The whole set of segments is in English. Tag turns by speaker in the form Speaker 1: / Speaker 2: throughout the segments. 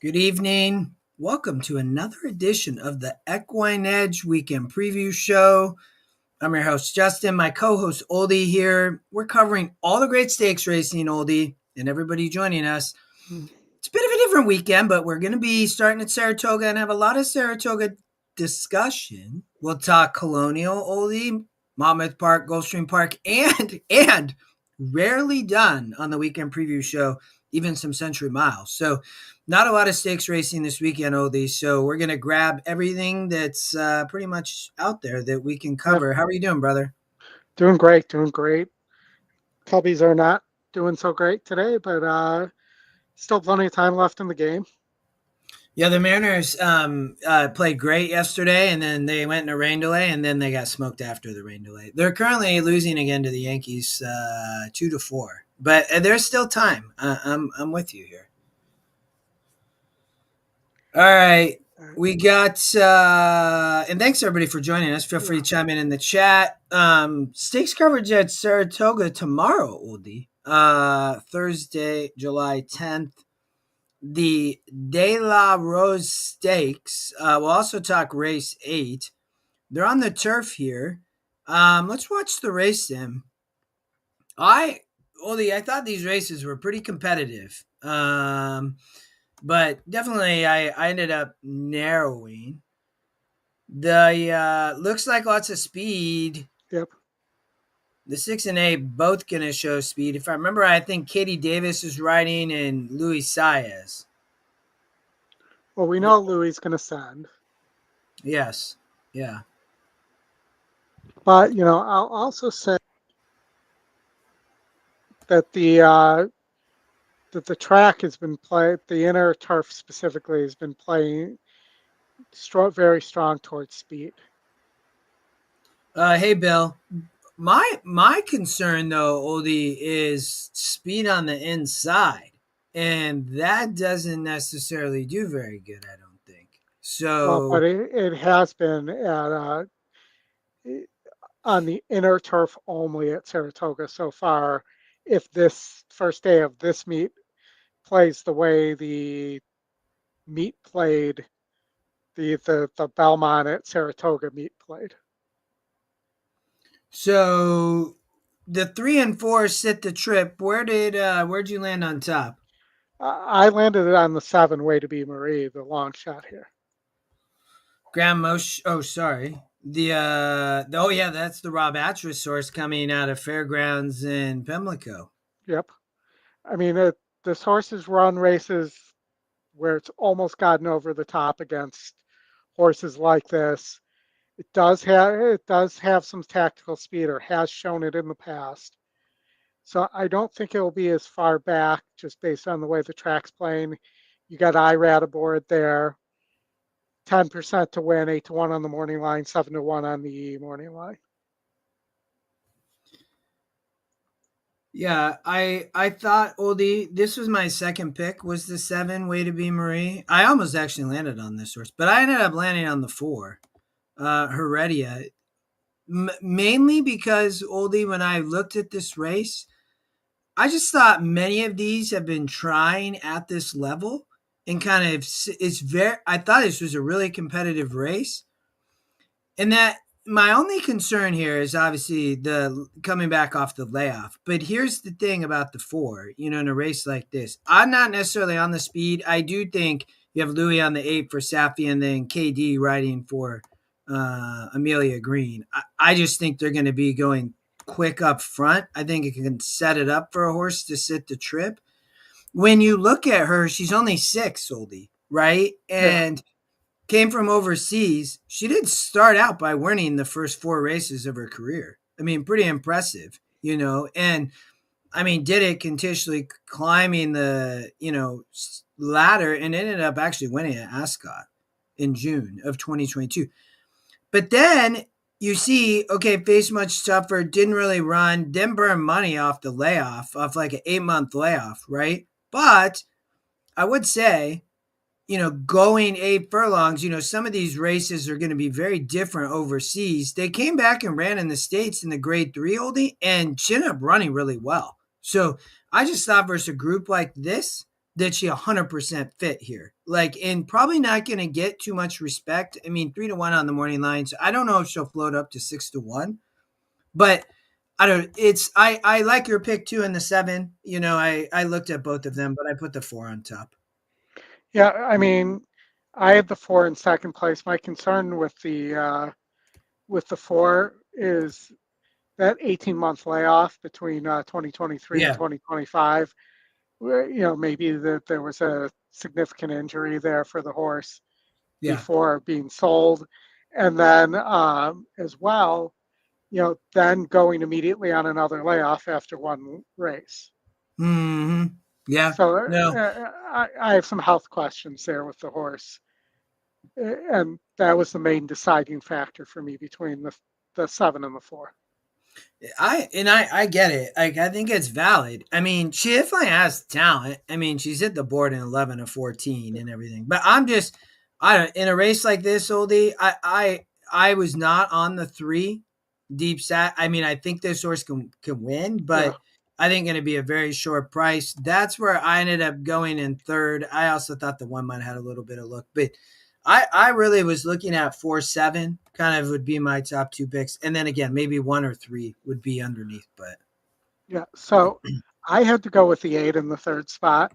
Speaker 1: Good evening. Welcome to another edition of the EquinEdge Weekend Preview Show. I'm your host, Justin. My co-host, Oldy, here. We're covering all the great stakes racing, Oldy, and everybody joining us. It's a bit of a different weekend, but we're going to be starting at Saratoga and have a lot of Saratoga discussion. We'll talk Colonial, Oldy, Monmouth Park, Gulfstream Park, and rarely done on the Weekend Preview Show, even some Century Miles. So not a lot of stakes racing this weekend, Oldy. So we're going to grab everything that's pretty much out there that we can
Speaker 2: Yep.
Speaker 1: cover. How are you doing, brother?
Speaker 2: Doing great, doing great. Cubbies are not doing so great today, but still plenty of time left in the game.
Speaker 1: Yeah, the Mariners played great yesterday, and then they went in a rain delay, and then they got smoked after the rain delay. They're currently losing again to the Yankees 2-4, but there's still time. I'm with you here. All right. We got, and thanks everybody for joining us. Feel free to chime in the chat. Stakes coverage at Saratoga tomorrow, Oldie. Thursday, July 10th. The De La Rose Stakes. We'll also talk race 8. They're on the turf here. Let's watch the race sim. Oldie, I thought these races were pretty competitive. But definitely I ended up narrowing. The looks like lots of speed.
Speaker 2: Yep.
Speaker 1: The 6 and 8 both going to show speed. If I remember, I think Katie Davis is riding and Luis Saez.
Speaker 2: Well, we know Louis going to send.
Speaker 1: Yes. Yeah.
Speaker 2: But, I'll also say that the track has been played, the inner turf specifically has been playing very strong towards speed.
Speaker 1: Hey, Bill. My concern though, Oldie, is speed on the inside, and that doesn't necessarily do very good. I don't think
Speaker 2: Well, but
Speaker 1: so.
Speaker 2: it has been on the inner turf only at Saratoga so far. If this first day of this meet plays the way the meet played, the Belmont at Saratoga meet played.
Speaker 1: So the 3 and 4 sit the trip. Where'd you land on top?
Speaker 2: I landed it on the 7 way to be Marie, the long shot here.
Speaker 1: Graham Mosh. Oh, sorry. Oh yeah, that's the Rob Atras horse coming out of Fairgrounds in Pimlico.
Speaker 2: Yep. I mean, this horse has run races where it's almost gotten over the top against horses like this. It does have some tactical speed, or has shown it in the past. So I don't think it'll be as far back just based on the way the track's playing. You got IRAD aboard there. 10% to win, 8-1 on the morning line, 7-1 on the morning line.
Speaker 1: Yeah, I thought Oldie, this was my second pick, was the 7 way to be Marie. I almost actually landed on this horse, but I ended up landing on the 4, Heredia. Mainly because Oldie, when I looked at this race, I just thought many of these have been trying at this level and kind of I thought this was a really competitive race. And that my only concern here is obviously the coming back off the layoff. But here's the thing about the 4, in a race like this. I'm not necessarily on the speed. I do think you have Louis on the 8 for Safi and then KD riding for Amelia Green. I just think they're going to be going quick up front. I think it can set it up for a horse to sit the trip. When you look at her, she's only 6, Oldie, right? And came from overseas. She did start out by winning the first 4 races of her career. I mean, pretty impressive, and I mean, did it continuously climbing the, ladder and ended up actually winning at Ascot in June of 2022. But then you see, okay, face much tougher, didn't really run, didn't burn money off the layoff, off like an 8-month layoff, right? But I would say, going 8 furlongs, some of these races are going to be very different overseas. They came back and ran in the States in the grade 3 Oldie, and she ended up running really well. So I just thought versus a group like this, that she 100% fit here. Like, and probably not going to get too much respect. I mean, 3-1 on the morning line. So I don't know if she'll float up to 6-1, but I don't. I like your pick too in the 7. I looked at both of them, but I put the 4 on top.
Speaker 2: Yeah, I mean, I had the 4 in second place. My concern with the 4 is that 18-month layoff between 2023 and
Speaker 1: Yeah,
Speaker 2: 2025. Maybe that there was a significant injury there for the horse
Speaker 1: yeah.
Speaker 2: before being sold, and then as well, then going immediately on another layoff after one race.
Speaker 1: Hmm. Yeah.
Speaker 2: So
Speaker 1: No.
Speaker 2: I have some health questions there with the horse, and that was the main deciding factor for me between the 7 and the 4.
Speaker 1: I get it. Like, I think it's valid. I mean, she definitely has talent. I mean, she's hit the board in 11 of 14 and everything. But I don't in a race like this, Oldie. I was not on the 3 deep sat. I mean, I think this horse can win,
Speaker 2: Yeah,
Speaker 1: but I think going to be a very short price. That's where I ended up going in third. I also thought the 1 might have had a little bit of look, but I really was looking at 4-7 kind of would be my top 2 picks. And then again, maybe 1 or 3 would be underneath, but
Speaker 2: yeah. So I had to go with the 8 in the third spot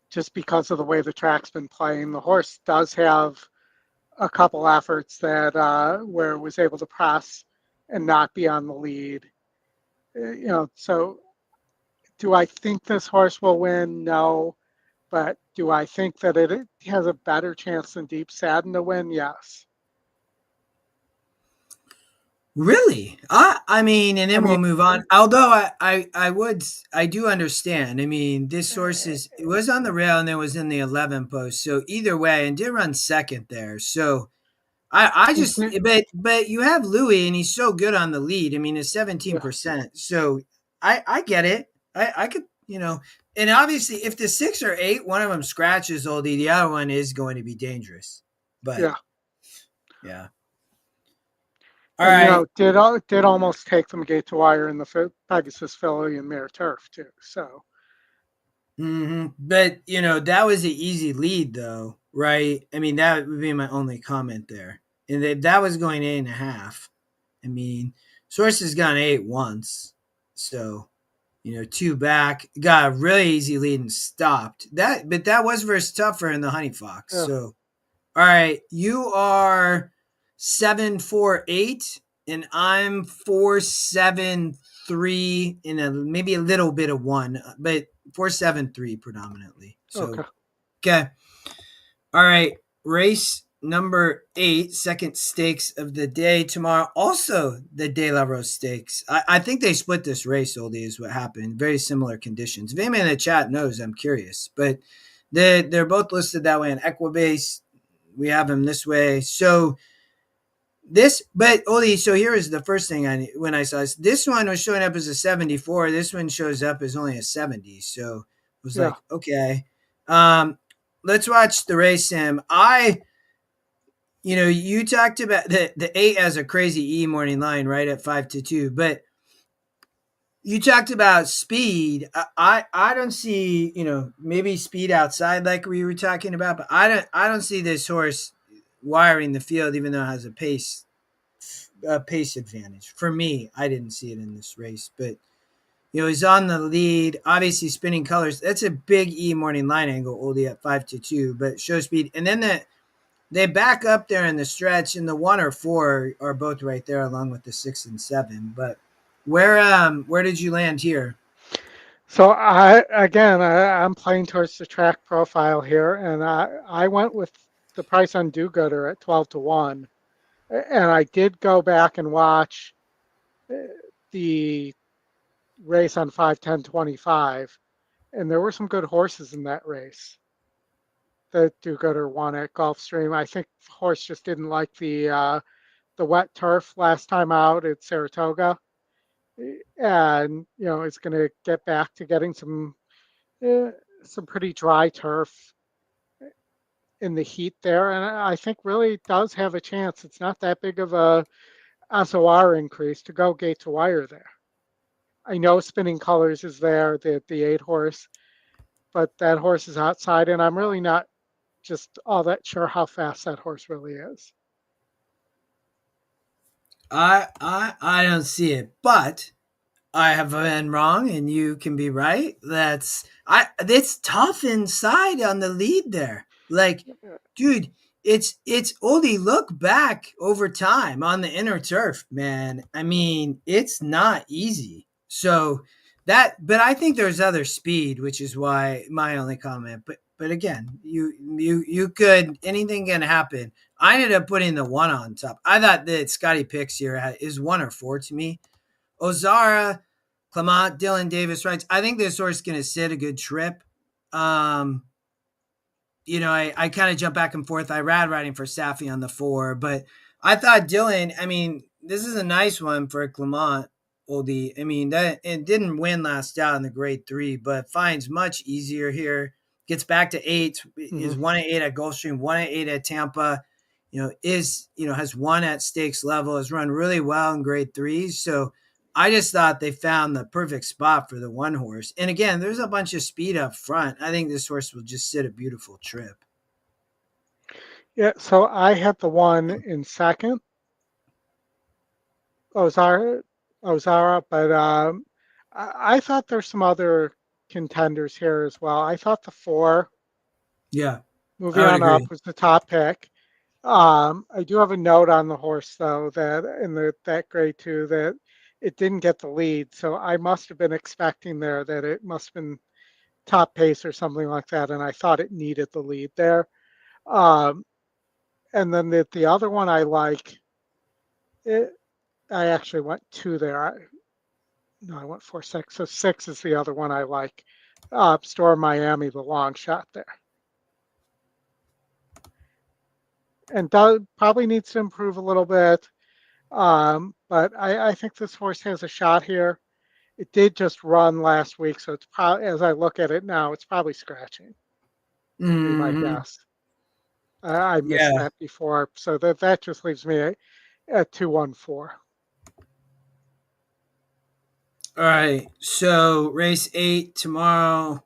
Speaker 2: just because of the way the track's been playing. The horse does have a couple efforts that where it was able to press and not be on the lead. So do I think this horse will win? No. But do I think that it has a better chance than Deep Sadden to win? Yes.
Speaker 1: really, I mean, and
Speaker 2: I
Speaker 1: then
Speaker 2: mean,
Speaker 1: we'll move on. Although I do understand. I mean, this horse it was on the rail and then was in the 11 post. So either way, and did run second there. So I just but you have Louis and he's so good on the lead. I mean, it's
Speaker 2: yeah,
Speaker 1: 17%. So I get it. I could, and obviously if the 6 or 8, one of them scratches Oldie, the other one is going to be dangerous. But
Speaker 2: yeah.
Speaker 1: yeah. All
Speaker 2: And
Speaker 1: right.
Speaker 2: did almost take them gate to wire in the Pegasus Filly and Mare Turf too. So
Speaker 1: But that was an easy lead though, right? I mean, that would be my only comment there. And that was going 8.5. I mean, Source has gone 8 once. So 2 back, got a really easy lead and stopped. But that was versus Tougher in the Honey Fox.
Speaker 2: yeah,
Speaker 1: So, all right, you are 7-4-8, and I'm 4-7-3, in maybe a little bit of 1, but 4-7-3 predominantly. So,
Speaker 2: okay,
Speaker 1: okay, all right, race number 8, second stakes of the day tomorrow. Also, the De La Rose Stakes. I think they split this race, Oldie, is what happened. Very similar conditions. If anybody in the chat knows, I'm curious. But they're both listed that way in Equibase. We have them this way. So, but Oldie, so here is the first thing when I saw this one was showing up as a 74. This one shows up as only a 70. So, it was
Speaker 2: yeah,
Speaker 1: like, okay. Let's watch the race, Sam. You talked about the 8 as a crazy E morning line, right, at 5-2, but you talked about speed. I don't see, maybe speed outside like we were talking about, but I don't see this horse wiring the field even though it has a pace advantage. For me, I didn't see it in this race, but he's on the lead. Obviously, spinning colors. That's a big E morning line angle, Oldie at 5-2, but show speed. And then they back up there in the stretch, and the 1 or 4 are both right there, along with the 6 and 7. But where did you land here?
Speaker 2: So I'm playing towards the track profile here, and I went with the price on Do Gooder at 12-1, and I did go back and watch uh, the race on 5-10-25, and there were some good horses in that race. The Do Gooder won at Gulfstream. I think the horse just didn't like the wet turf last time out at Saratoga, and it's going to get back to getting uh, some pretty dry turf in the heat there, and I think really does have a chance. It's not that big of a SOR increase to go gate to wire there. I know Spinning Colors is there, the 8 horse, but that horse is outside, and I'm really not just all that sure how fast that horse really is.
Speaker 1: I don't see it, but I have been wrong and you can be right. It's tough inside on the lead there. Like, dude, it's Oldie, look back over time on the inner turf, man. I mean, it's not easy. So but I think there's other speed, which is why my only comment. But again, you could, anything can happen. I ended up putting the one on top. I thought that Scotty Picks here is 1 or 4 to me. Ozara, Clement, Dylan Davis writes, I think this horse is going to sit a good trip. Um, I kind of jump back and forth. I rad riding for Safi on the 4, but I thought Dylan, I mean, this is a nice one for Clement Oldie. I mean, that it didn't win last out in the grade 3, but finds much easier here. Gets back to 8,
Speaker 2: Mm-hmm.
Speaker 1: is 1-8 at Gulfstream, 1-8 at Tampa. Has won at stakes level, has run really well in grade 3s. So I just thought they found the perfect spot for the one horse. And again, there's a bunch of speed up front. I think this horse will just sit a beautiful trip.
Speaker 2: Yeah, so I had the one in second, Ozara, but I thought there's some other contenders here as well. I thought the 4,
Speaker 1: Yeah,
Speaker 2: moving
Speaker 1: I would
Speaker 2: on up,
Speaker 1: agree.
Speaker 2: was the top pick. I do have a note on the horse though that in that grade 2 that it didn't get the lead, so I must have been expecting there that it must have been top pace or something like that, and I thought it needed the lead there. Um, and then the other one I like, I actually went 2 there. No, I went 4-6. So 6 is the other one I like. Store Miami, the long shot there. And probably needs to improve a little bit. But I think this horse has a shot here. It did just run last week, so it's probably, as I look at it now, it's probably scratching, would be my
Speaker 1: Mm-hmm.
Speaker 2: guess. I missed
Speaker 1: Yeah.
Speaker 2: that before, so that just leaves me at 2-1-4.
Speaker 1: All right. So race 8 tomorrow.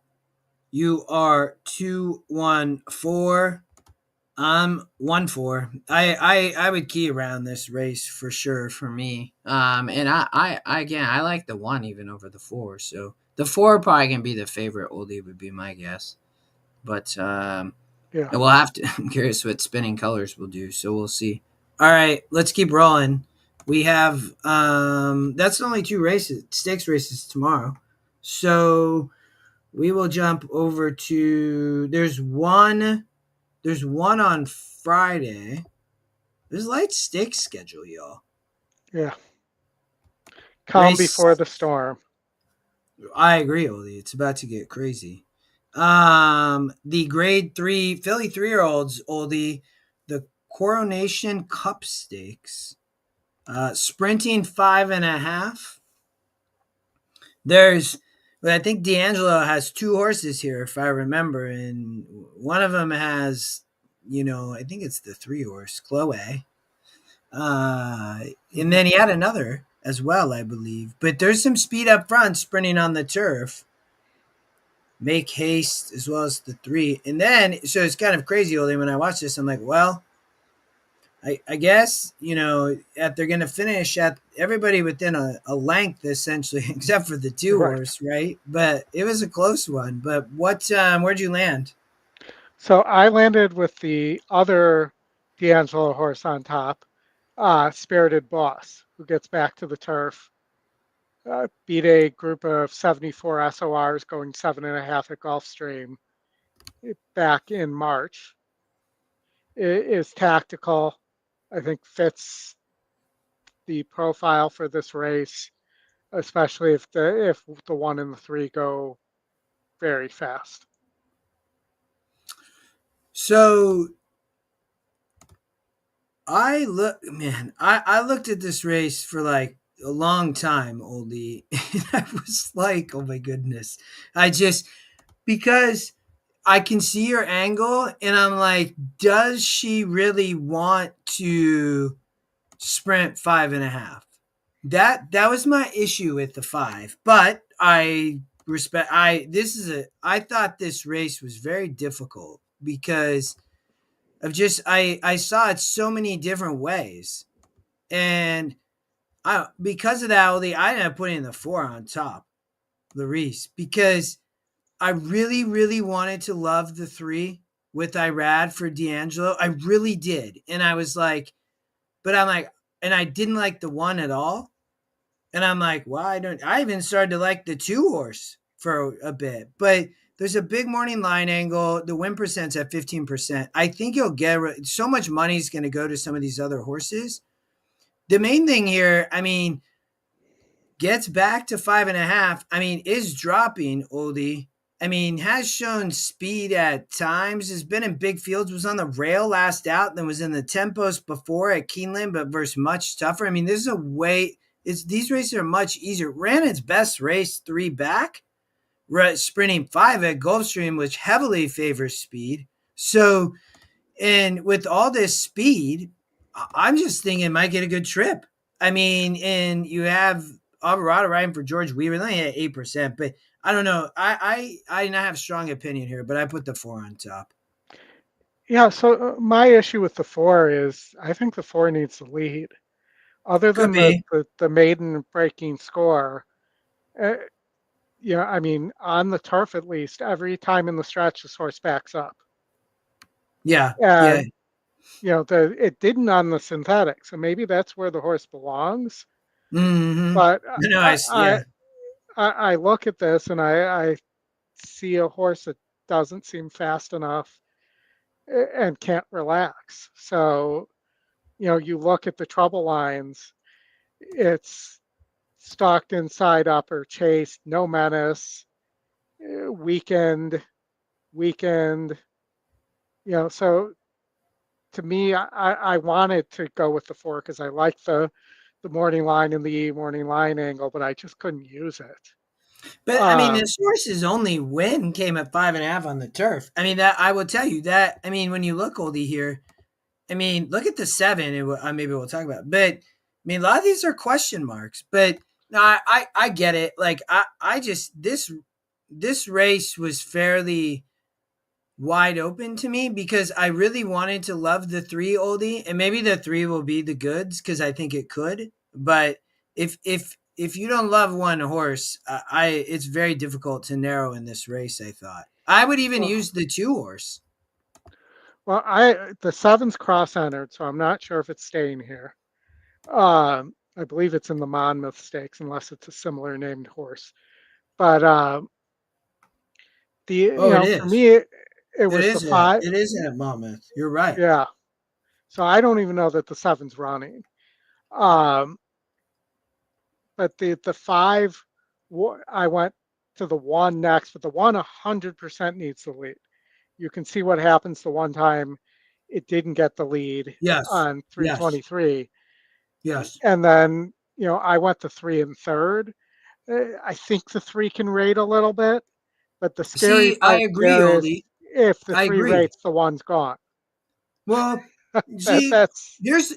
Speaker 1: You are 2-1-4. I'm 1-4. I would key around this race for sure for me. And I again I like the 1 even over the 4. So the 4 probably can be the favorite oldie would be my guess. But
Speaker 2: Yeah.
Speaker 1: we'll have to. I'm curious what spinning colors will do. So we'll see. All right, let's keep rolling. We have that's only 2 races, stakes races tomorrow. So we will jump over to there's one on Friday. There's a light stakes schedule, y'all.
Speaker 2: Yeah. Calm
Speaker 1: Race
Speaker 2: before the storm.
Speaker 1: I agree, Oldie. It's about to get crazy. The grade 3 Philly 3-year-olds, Oldie, the Coronation Cup Stakes. Sprinting 5.5. I think D'Angelo has 2 horses here, if I remember, and one of them has, I think it's the 3-horse, Chloe. And then he had another as well, I believe. But there's some speed up front, sprinting on the turf. Make haste as well as the 3. And then, so it's kind of crazy, Oldie, when I watch this, I'm like, well, I guess, they're going to finish at everybody within a length, essentially, except for the 2
Speaker 2: Right.
Speaker 1: horse, right? But it was a close one. But where'd you land?
Speaker 2: So I landed with the other D'Angelo horse on top, Spirited Boss, who gets back to the turf. Beat a group of 74 SORs going 7.5 at Gulfstream back in March. It is tactical. I think fits the profile for this race, especially if the 1 and the 3 go very fast.
Speaker 1: So I looked at this race for like a long time, Oldie. And I was like, oh my goodness. Because I can see your angle, and I'm like, does she really want to sprint 5.5? That was my issue with the 5, but I respect. I thought this race was very difficult because of just I saw it so many different ways, and I because of that, I ended up putting the 4 on top, Larice, because I really, really wanted to love the 3 with Irad for D'Angelo. I really did. And I was like, but I'm like, and I didn't like the 1 at all. And I'm like, well, I even started to like the 2 horse for a bit. But there's a big morning line angle. The win percent's at 15%. I think you'll get so much money's going to go to some of these other horses. The main thing here, I mean, gets back to 5.5. I mean, is dropping, Oldie. I mean, has shown speed at times, has been in big fields, was on the rail last out, then was in the tempos before at Keeneland, but versus much tougher. I mean, this is a way, these races are much easier. Ran its best race 3 back, sprinting 5 at Gulfstream, which heavily favors speed. So, and with all this speed, I'm just thinking it might get a good trip. I mean, and you have Alvarado riding for George Weaver, only at 8%, but I don't know. I not have a strong opinion here, but I put the 4 on top.
Speaker 2: Yeah, so my issue with the 4 is I think the 4 needs the lead. Other
Speaker 1: Could
Speaker 2: than
Speaker 1: be.
Speaker 2: the maiden breaking score, I mean, on the turf at least, every time in the stretch, this horse backs up.
Speaker 1: Yeah. Yeah.
Speaker 2: And, it didn't on the synthetic. So maybe that's where the horse belongs.
Speaker 1: Mm-hmm.
Speaker 2: But
Speaker 1: No, yeah.
Speaker 2: I look at this and I see a horse that doesn't seem fast enough and can't relax. So, you look at the trouble lines, it's stalked inside upper chase, no menace, weekend, so to me, I wanted to go with the 4 because I like the morning line and the morning line angle, but I just couldn't use it.
Speaker 1: But I mean, this horse's only win came at 5.5 on the turf. I mean, that I will tell you that. I mean, when you look, Oldie, here, I mean, look at the 7, and maybe we'll talk about it. But I mean, a lot of these are question marks. But no, I get it. Like I just this race was fairly wide open to me because I really wanted to love the 3, Oldie, and maybe the 3 will be the goods because I think it could. But if you don't love one horse, it's very difficult to narrow in this race. I thought I would even
Speaker 2: Well,
Speaker 1: use the 2 horse.
Speaker 2: well, the 7's cross-centered, so I'm not sure if it's staying here. I believe it's in the Monmouth Stakes, unless it's a similar named horse. But
Speaker 1: Oh, it
Speaker 2: for
Speaker 1: is.
Speaker 2: me, it was the 5.
Speaker 1: It is at Monmouth. You're right.
Speaker 2: Yeah. So I don't even know that the 7's running. Um, but the 5, I went to the 1 next, but the 1 100% needs the lead. You can see what happens the one time it didn't get the lead
Speaker 1: Yes.
Speaker 2: on
Speaker 1: Yes.
Speaker 2: 323.
Speaker 1: Yes.
Speaker 2: And then, I went to 3 and third. I think the 3 can rate a little bit, but the scary
Speaker 1: See, I
Speaker 2: part
Speaker 1: agree,
Speaker 2: there is
Speaker 1: Oldie.
Speaker 2: if the
Speaker 1: I
Speaker 2: 3
Speaker 1: agree.
Speaker 2: rates, the 1's gone.
Speaker 1: Well, see,
Speaker 2: That's
Speaker 1: here's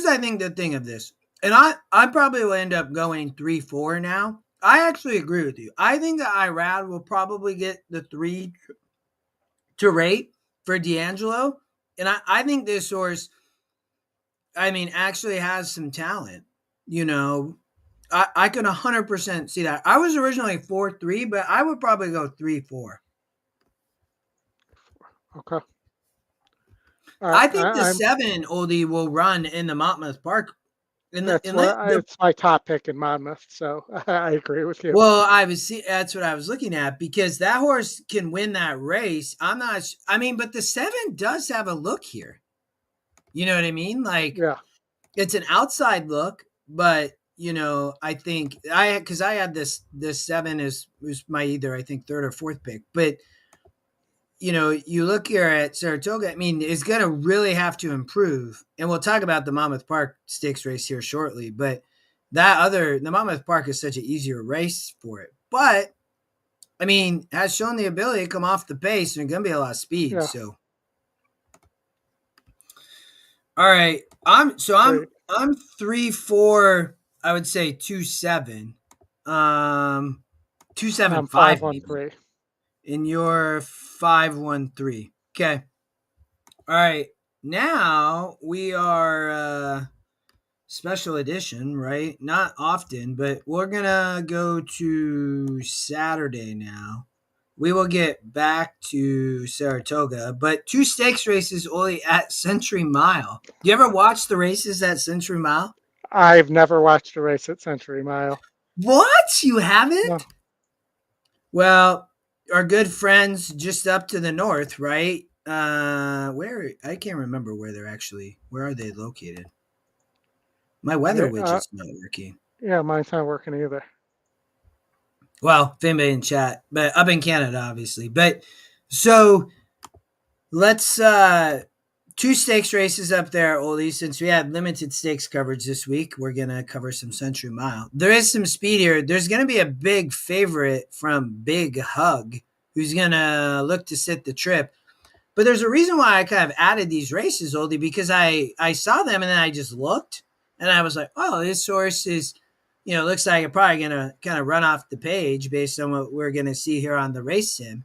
Speaker 1: I think the thing of this, and I probably will end up going 3-4 now. I actually agree with you. I think that Irad will probably get the 3 to rate for D'Angelo, and I think this horse, I mean, actually has some talent. You know, I can 100% see that. I was originally 4-3, but I would probably go 3-4.
Speaker 2: okay.
Speaker 1: I think the
Speaker 2: I'm
Speaker 1: 7 Oldie will run in the Monmouth Park.
Speaker 2: That's it's my top pick in Monmouth, so I agree with you.
Speaker 1: Well, that's what I was looking at because that horse can win that race. I'm not. I mean, but the 7 does have a look here. You know what I mean? Like
Speaker 2: Yeah.
Speaker 1: it's an outside look, but I think because I had this 7 was my either I think 3rd or 4th pick, but you look here at Saratoga. I mean, it's going to really have to improve, and we'll talk about the Monmouth Park Stakes race here shortly. But the Monmouth Park is such an easier race for it. But I mean, has shown the ability to come off the pace, and going to be a lot of speed.
Speaker 2: Yeah.
Speaker 1: So, all right,
Speaker 2: Great.
Speaker 1: I'm 3-4. I would say 2-7.
Speaker 2: And I'm
Speaker 1: 275 maybe.
Speaker 2: 513.
Speaker 1: And you're 513. Okay. All right. Now we are special edition, right? Not often, but we're gonna go to Saturday now. We will get back to Saratoga, but two stakes races only at Century Mile. Do you ever watch the races at Century Mile?
Speaker 2: I've never watched a race at Century Mile.
Speaker 1: What? You
Speaker 2: No.
Speaker 1: haven't? Well, our good friends just up to the north, right? Where I can't remember where they're actually. Where are they located? My weather
Speaker 2: Yeah,
Speaker 1: widget's not working.
Speaker 2: yeah, mine's not working either.
Speaker 1: Well, if anybody in chat, but up in Canada, obviously. But so let's two stakes races up there, Oldie. Since we had limited stakes coverage this week, we're gonna cover some Century Mile. There is some speed here. There's gonna be a big favorite from Big Hug, who's gonna look to sit the trip. But there's a reason why I kind of added these races, Oldie, because I saw them and then I just looked and I was like, oh, this horse is, looks like it's probably gonna kind of run off the page based on what we're gonna see here on the race sim.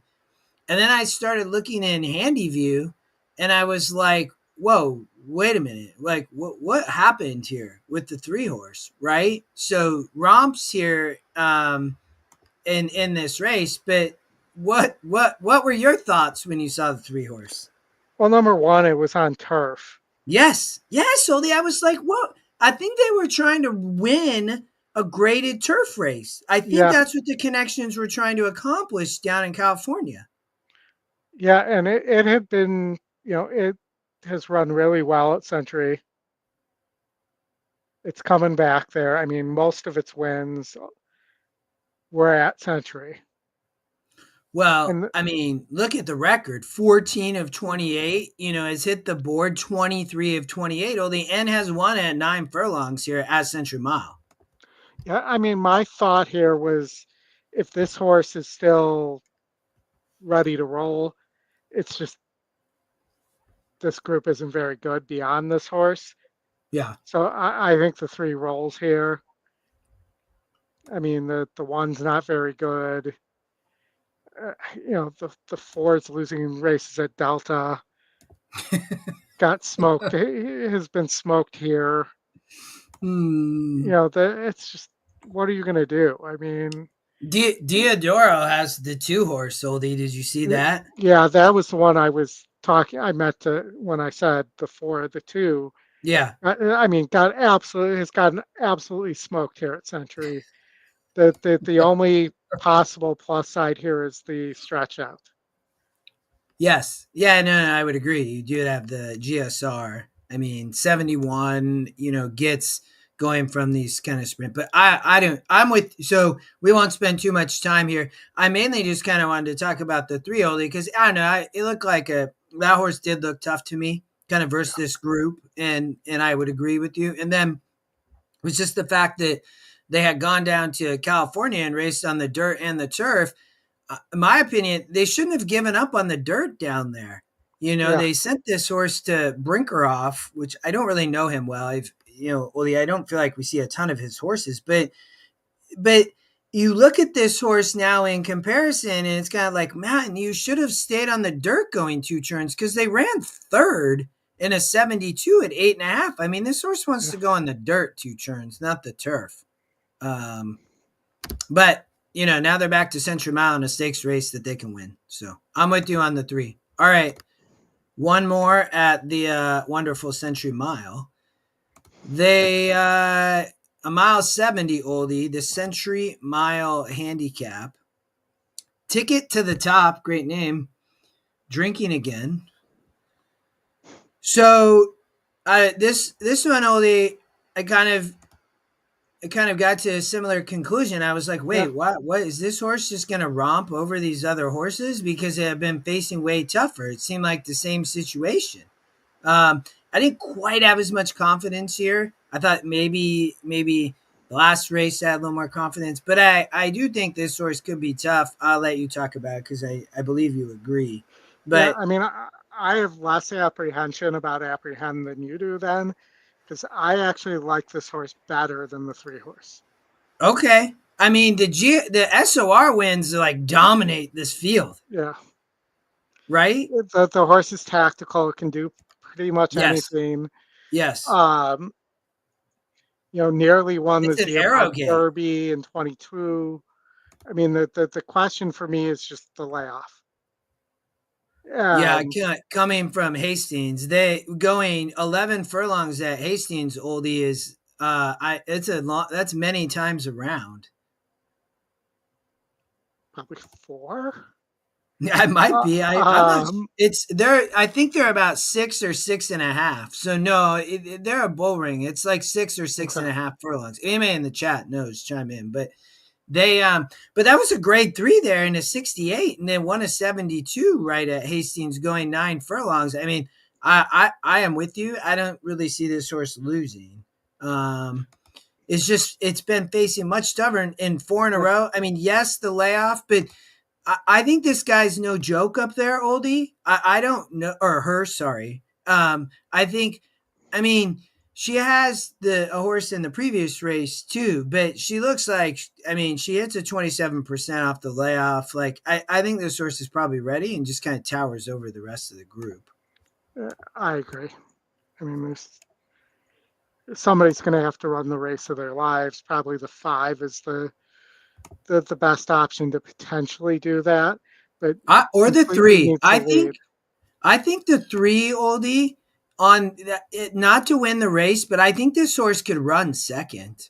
Speaker 1: And then I started looking in Handy View, and I was like, "Whoa, wait a minute! Like, what happened here with the three horse, right?" So Romps here in this race, but what were your thoughts when you saw the three horse?
Speaker 2: Well, number one, it was on turf.
Speaker 1: Yes, yes, Oli. I was like, "What?" I think they were trying to win a graded turf race. I think
Speaker 2: Yeah,
Speaker 1: that's what the connections were trying to accomplish down in California.
Speaker 2: yeah, and it had been, it has run really well at Century. It's coming back there. I mean, most of its wins were at Century.
Speaker 1: Well,
Speaker 2: And
Speaker 1: I mean, look at the record. 14 of 28, has hit the board 23 of 28. Oh, the N has won at 9 furlongs here at Century Mile.
Speaker 2: yeah, I mean, my thought here was if this horse is still ready to roll, it's just this group isn't very good beyond this horse.
Speaker 1: Yeah.
Speaker 2: So I think the three rolls here. I mean, the one's not very good. The Ford's losing races at Delta. Got smoked. Has been smoked here.
Speaker 1: Hmm.
Speaker 2: It's just what are you gonna do? I mean,
Speaker 1: Diodoro has the two horse, Oldie. Did you see that?
Speaker 2: yeah, that was the one I was talking. I meant to when I said the four, the two.
Speaker 1: Yeah.
Speaker 2: I mean, has gotten absolutely smoked here at Century. The only possible plus side here is the stretch out.
Speaker 1: Yes. Yeah, no, I would agree. You do have the GSR. I mean, 71, gets going from these kind of sprint. But I don't, I'm with, so we won't spend too much time here. I mainly just kind of wanted to talk about the three oldie because I don't know, it looked like that horse did look tough to me, kind of versus this group. And I would agree with you. And then it was just the fact that they had gone down to California and raced on the dirt and the turf. In my opinion, they shouldn't have given up on the dirt down there.
Speaker 2: Yeah,
Speaker 1: They sent this horse to Brinkerhoff, which I don't really know him well. Oli, I don't feel like we see a ton of his horses, but you look at this horse now in comparison, and it's kind of like, man, you should have stayed on the dirt going two turns because they ran third in a 72 at 8.5. I mean, this horse wants
Speaker 2: yeah,
Speaker 1: to go on the dirt two turns, not the turf. Um, but now they're back to Century Mile in a stakes race that they can win. So I'm with you on the three. All right. One more at the wonderful Century Mile. They a mile 70 oldie, the Century Mile handicap. Ticket to the Top, great name. Drinking again. So this one oldie, I kind of got to a similar conclusion. I was like,
Speaker 2: yeah,
Speaker 1: wait, what is this horse just going to romp over these other horses because they have been facing way tougher? It seemed like the same situation. Um, I didn't quite have as much confidence here. I thought maybe the last race I had a little more confidence, but I do think this horse could be tough. I'll let you talk about it because I believe you agree.
Speaker 2: yeah.
Speaker 1: But
Speaker 2: I mean, I have less apprehension about apprehend than you do then, because I actually like this horse better than the three horse.
Speaker 1: okay, I mean, the SOR wins like dominate this field,
Speaker 2: Yeah.
Speaker 1: right?
Speaker 2: The horse is tactical. It can do pretty much
Speaker 1: Yes.
Speaker 2: anything.
Speaker 1: Yes.
Speaker 2: Um, nearly won the
Speaker 1: It's an
Speaker 2: Zeopard
Speaker 1: arrow gate.
Speaker 2: Derby in 22. I mean, the question for me is just the layoff.
Speaker 1: Yeah,
Speaker 2: And
Speaker 1: coming from Hastings, they going 11 furlongs at Hastings. Oldie is it's a long. That's many times around.
Speaker 2: probably 4.
Speaker 1: Yeah, it might
Speaker 2: Uh,
Speaker 1: be. I'm not.
Speaker 2: um,
Speaker 1: It's they're. I think they're about 6 or 6.5. So no, they're a bull ring. It's like six or six
Speaker 2: okay.
Speaker 1: and a half furlongs. Anybody in the chat knows, chime in. But that was a grade 3 there in a 68, and then won a 72 right at Hastings, going 9 furlongs. I mean, I am with you. I don't really see this horse losing. It's been facing much stubborn in 4 in a
Speaker 2: Yeah,
Speaker 1: row. I mean, yes, the layoff, but I think this guy's no joke up there, Oldie. I don't know, or her, sorry. I think, I mean, she has a horse in the previous race too, but she looks like, I mean, she hits a 27% off the layoff. Like, I think this horse is probably ready and just kind of towers over the rest of the group.
Speaker 2: I agree. I mean, somebody's going to have to run the race of their lives. Probably the 5 is the best option to potentially do that, but
Speaker 1: Or the
Speaker 2: completely
Speaker 1: 3.
Speaker 2: needs to lead.
Speaker 1: I think the 3, Oldie, on it, not to win the race, but I think this horse could run second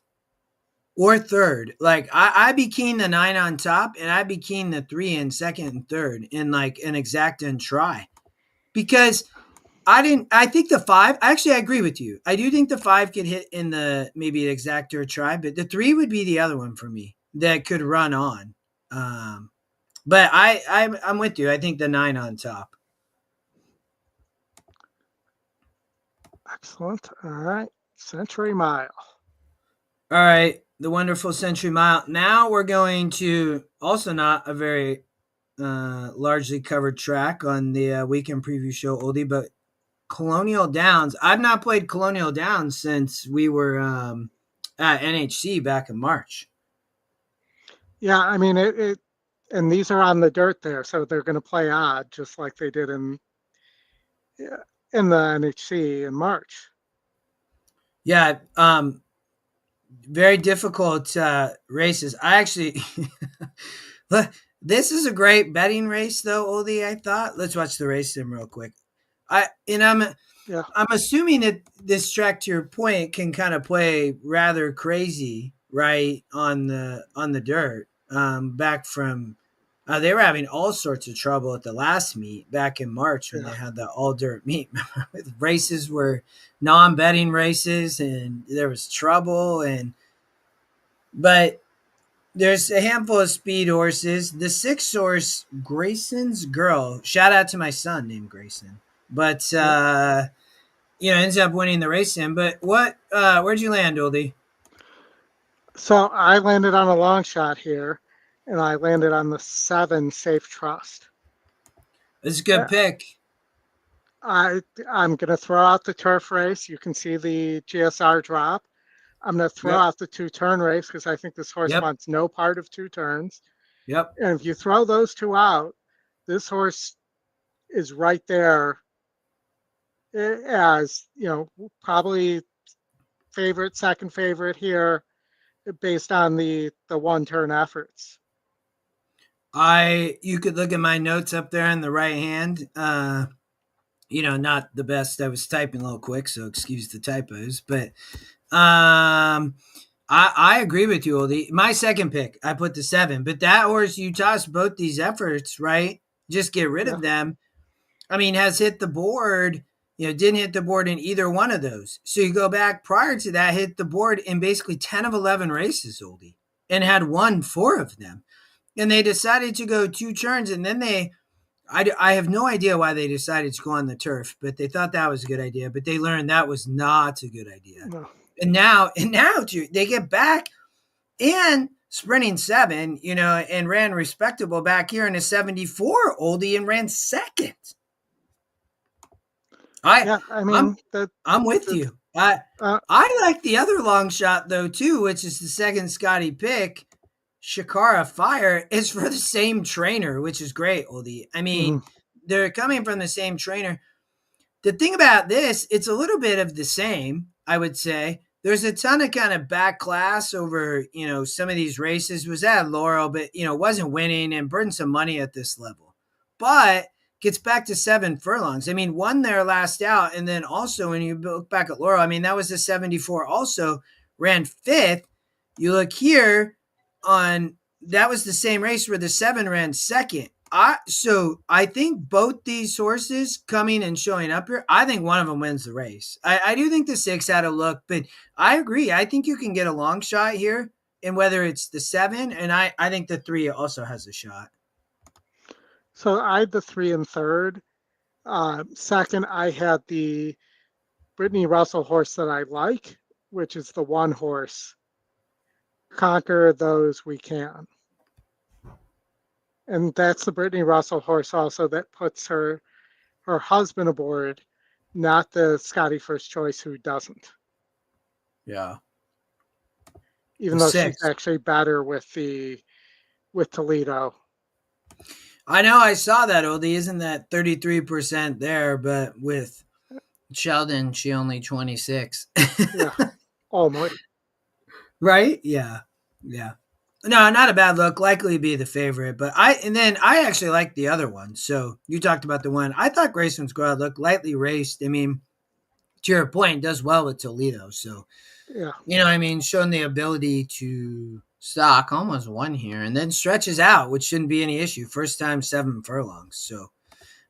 Speaker 1: or third. Like I'd be keen the 9 on top, and I'd be keen the 3 in second and third in like an exact and try. Because I think the 5, actually I agree with you. I do think the 5 could hit in the maybe an exactor try, but the 3 would be the other one for me that could run on. But I'm with you. I think the 9 on top.
Speaker 2: Excellent. All right. Century Mile.
Speaker 1: All right, the wonderful Century Mile. Now we're going to also not a very largely covered track on the weekend preview show, Oldie, but Colonial Downs. I've not played Colonial Downs since we were at NHC back in March.
Speaker 2: Yeah, I mean and these are on the dirt there, so they're going to play odd, just like they did yeah, in the NHC in March.
Speaker 1: Yeah, very difficult races. I actually, this is a great betting race though, Oldie. I thought. Let's watch the race sim real quick.
Speaker 2: Yeah,
Speaker 1: I'm assuming that this track, to your point, can kind of play rather crazy, right, on the dirt. Back from they were having all sorts of trouble at the last meet back in March when
Speaker 2: yeah,
Speaker 1: they had the all dirt meet. Races were non-betting races, and there was trouble. But there's a handful of speed horses. The 6 horse Grayson's Girl. Shout out to my son named Grayson. But
Speaker 2: yeah.
Speaker 1: ends up winning the race in. But where'd you land, Oldie?
Speaker 2: So I landed on a long shot here, and I landed on the 7 Safe Trust.
Speaker 1: It's a good pick.
Speaker 2: I'm going to throw out the turf race. You can see the GSR drop. I'm going to throw
Speaker 1: Yep.
Speaker 2: out the 2-turn race because I think this horse
Speaker 1: Yep.
Speaker 2: wants no part of 2 turns.
Speaker 1: Yep.
Speaker 2: And if you throw those 2 out, this horse is right there as, probably second favorite here based on the 1-turn efforts.
Speaker 1: You could look at my notes up there in the right hand. Not the best. I was typing a little quick, so excuse the typos. But I agree with you, Oldie. My second pick, I put the 7. But that horse, you toss both these efforts, right? Just get rid
Speaker 2: Yeah.
Speaker 1: of them. I mean, has hit the board, didn't hit the board in either one of those. So you go back prior to that, hit the board in basically 10 of 11 races, Oldie, and had won 4 of them. And they decided to go 2 turns, and then I have no idea why they decided to go on the turf, but they thought that was a good idea. But they learned that was not a good idea.
Speaker 2: No.
Speaker 1: And now they get back and sprinting 7, and ran respectable back here in a 74, Oldie, and ran second. I'm with you. I like the other long shot though too, which is the second Scotty pick. Shikara Fire is for the same trainer, which is great, Oldie. I
Speaker 2: Hmm.
Speaker 1: mean, they're coming from the same trainer. The thing about this, it's a little bit of the same, I would say. There's a ton of kind of back class over, some of these races. Was at Laurel, but wasn't winning and burned some money at this level. But gets back to 7 furlongs. I mean, won there last out, and then also when you look back at Laurel, I mean that was a 74. Also ran fifth. You look here on that was the same race where the 7 ran second. I think both these horses coming and showing up here, I think one of them wins the race. I do think the 6 had a look, but I agree. I think you can get a long shot here, and whether it's the 7, and I think the 3 also has a shot.
Speaker 2: So I had the 3 and third. Second, I had the Brittany Russell horse that I like, which is the 1 horse. Conquer Those We Can. And that's the Brittany Russell horse also that puts her husband aboard, not the Scotty First Choice who doesn't.
Speaker 1: Yeah.
Speaker 2: Even
Speaker 1: The
Speaker 2: though she's
Speaker 1: 6.
Speaker 2: actually better with Toledo.
Speaker 1: I know I saw that, Oldie. Isn't that 33% there, but with Sheldon, she only 26.
Speaker 2: Yeah. Almost.
Speaker 1: Right? Yeah. Yeah. No, not a bad look. Likely be the favorite, but I actually like the other one. So you talked about the one I thought Grayson Squad looked lightly raced. I mean, to your point, does well with Toledo. So
Speaker 2: Yeah.
Speaker 1: showing the ability to stock almost won here, and then stretches out, which shouldn't be any issue. First time 7 furlongs. So,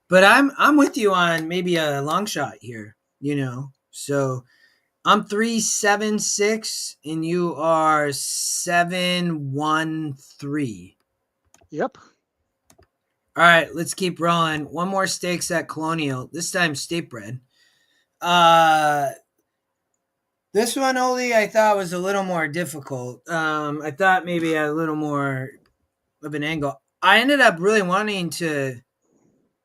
Speaker 1: but I'm with you on maybe a long shot here. So I'm 376 and you are 713.
Speaker 2: Yep.
Speaker 1: All right, let's keep rolling. One more stakes at Colonial, this time state bred. This one only I thought was a little more difficult. I thought maybe a little more of an angle. I ended up really wanting to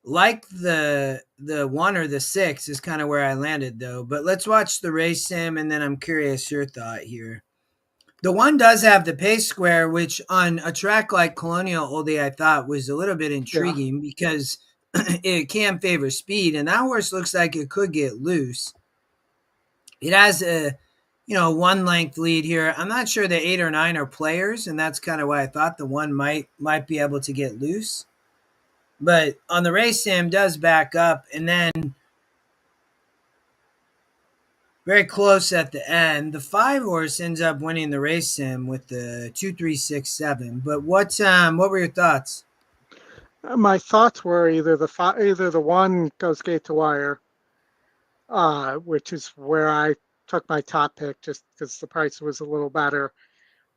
Speaker 1: like the 1 or the 6 is kind of where I landed though. But let's watch the race sim, and then I'm curious your thought here. The 1 does have the pace square, which on a track like Colonial Oldie I thought was a little bit intriguing because it can favor speed, and that horse looks like it could get loose. It has a 1 length lead here. I'm not sure the 8 or 9 are players, and that's kind of why I thought the 1 might be able to get loose. But on the race sim does back up, and then very close at the end. The 5 horse ends up winning the race sim with the 2-3-6-7. But what were your thoughts?
Speaker 2: My thoughts were either the 1 goes gate to wire, which is where I took my top pick just because the price was a little better,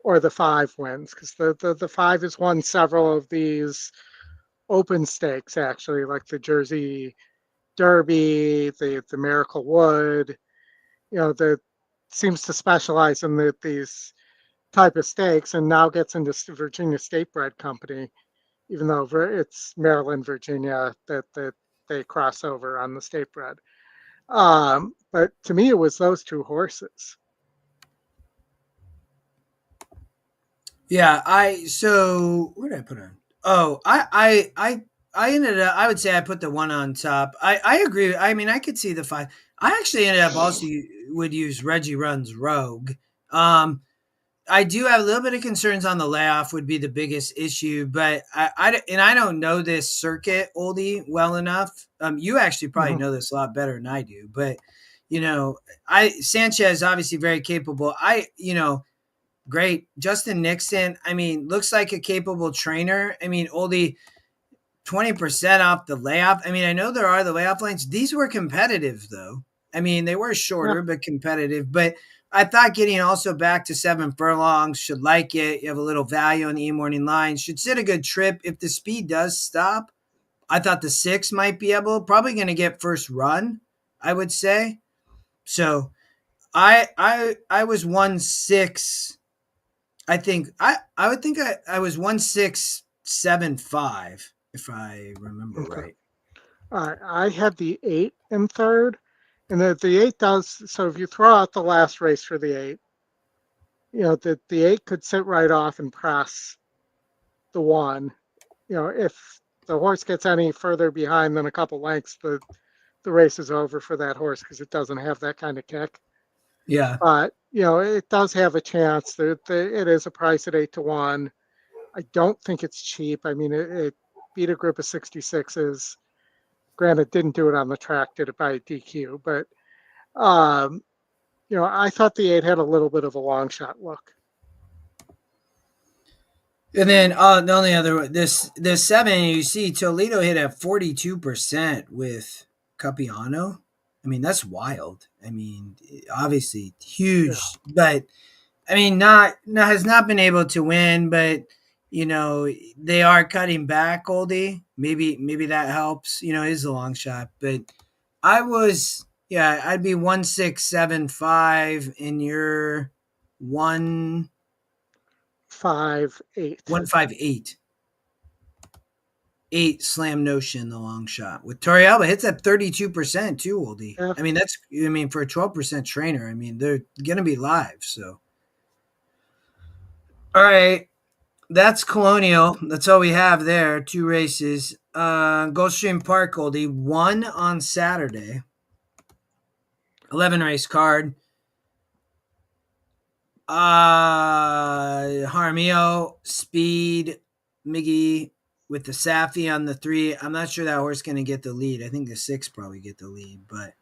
Speaker 2: or the 5 wins because the 5 has won several of these open stakes actually, like the Jersey Derby, the Miracle Wood. That seems to specialize in these type of stakes, and now gets into Virginia State Bred Company, even though it's Maryland, Virginia that they cross over on the state bred. But to me, it was those 2 horses.
Speaker 1: Yeah, so where did I put on? Oh, I ended up. I would say I put the 1 on top. I agree. I mean, I could see the 5. I actually ended up also would use Reggie Run's Rogue. I do have a little bit of concerns on the layoff would be the biggest issue, but I don't know this circuit Oldie well enough. You actually probably know this a lot better than I do, but Sanchez obviously very capable. Great. Justin Nixon, I mean, looks like a capable trainer. I mean, Oldie 20% off the layoff. I mean, I know there are the layoff lines. These were competitive though. I mean, they were shorter, but competitive. But I thought getting also back to 7 furlongs should like it. You have a little value on the e-morning line. Should sit a good trip. If the speed does stop, I thought the 6 might be probably going to get first run, I would say. So I was 1-6. I think I would think I was 1-6-7-5 if I remember right.
Speaker 2: I had the 8 in third, and the 8 does. So if you throw out the last race for the 8, the 8 could sit right off and press the one. If the horse gets any further behind than a couple lengths, the race is over for that horse because it doesn't have that kind of kick.
Speaker 1: Yeah.
Speaker 2: But it does have a chance. It is a price at 8-1. I don't think it's cheap. I mean, it beat a group of 66s. Granted, didn't do it on the track, did it by DQ, but I thought the 8 had a little bit of a long shot look.
Speaker 1: And then the only other this 7 you see Toledo hit at 42% with Capiano. I mean, that's wild. I mean, obviously huge,
Speaker 2: Yeah.
Speaker 1: but I mean, not has not been able to win, but they are cutting back, Oldie. Maybe that helps. It is a long shot, but I'd be 1675, and you're
Speaker 2: 5-8.
Speaker 1: 158. 8 slam notion the long shot with Torrealba hits at 32% too, Oldie.
Speaker 2: Yeah.
Speaker 1: I mean for a 12% trainer, I mean they're gonna be live. So all right. That's Colonial. That's all we have there. 2 races. Gulfstream Park, Oldie, 1 on Saturday. 11 race card. Jaramillo, Speed, Miggy with the Safi on the 3. I'm not sure that horse going to get the lead. I think the 6 probably get the lead. But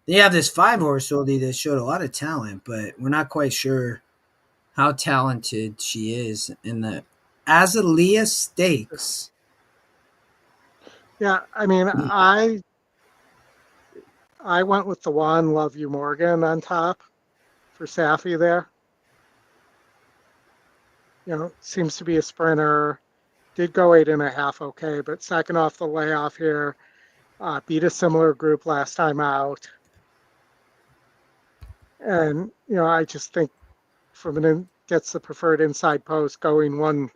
Speaker 1: they have this 5 horse, Oldie, that showed a lot of talent, but we're not quite sure how talented she is in the Azalea Stakes.
Speaker 2: Yeah, I mean, I went with the 1, Love You Morgan, on top for Safi there. Seems to be a sprinter. Did go 8.5, okay, but second off the layoff here. Beat a similar group last time out. And, I just think gets the preferred inside post going one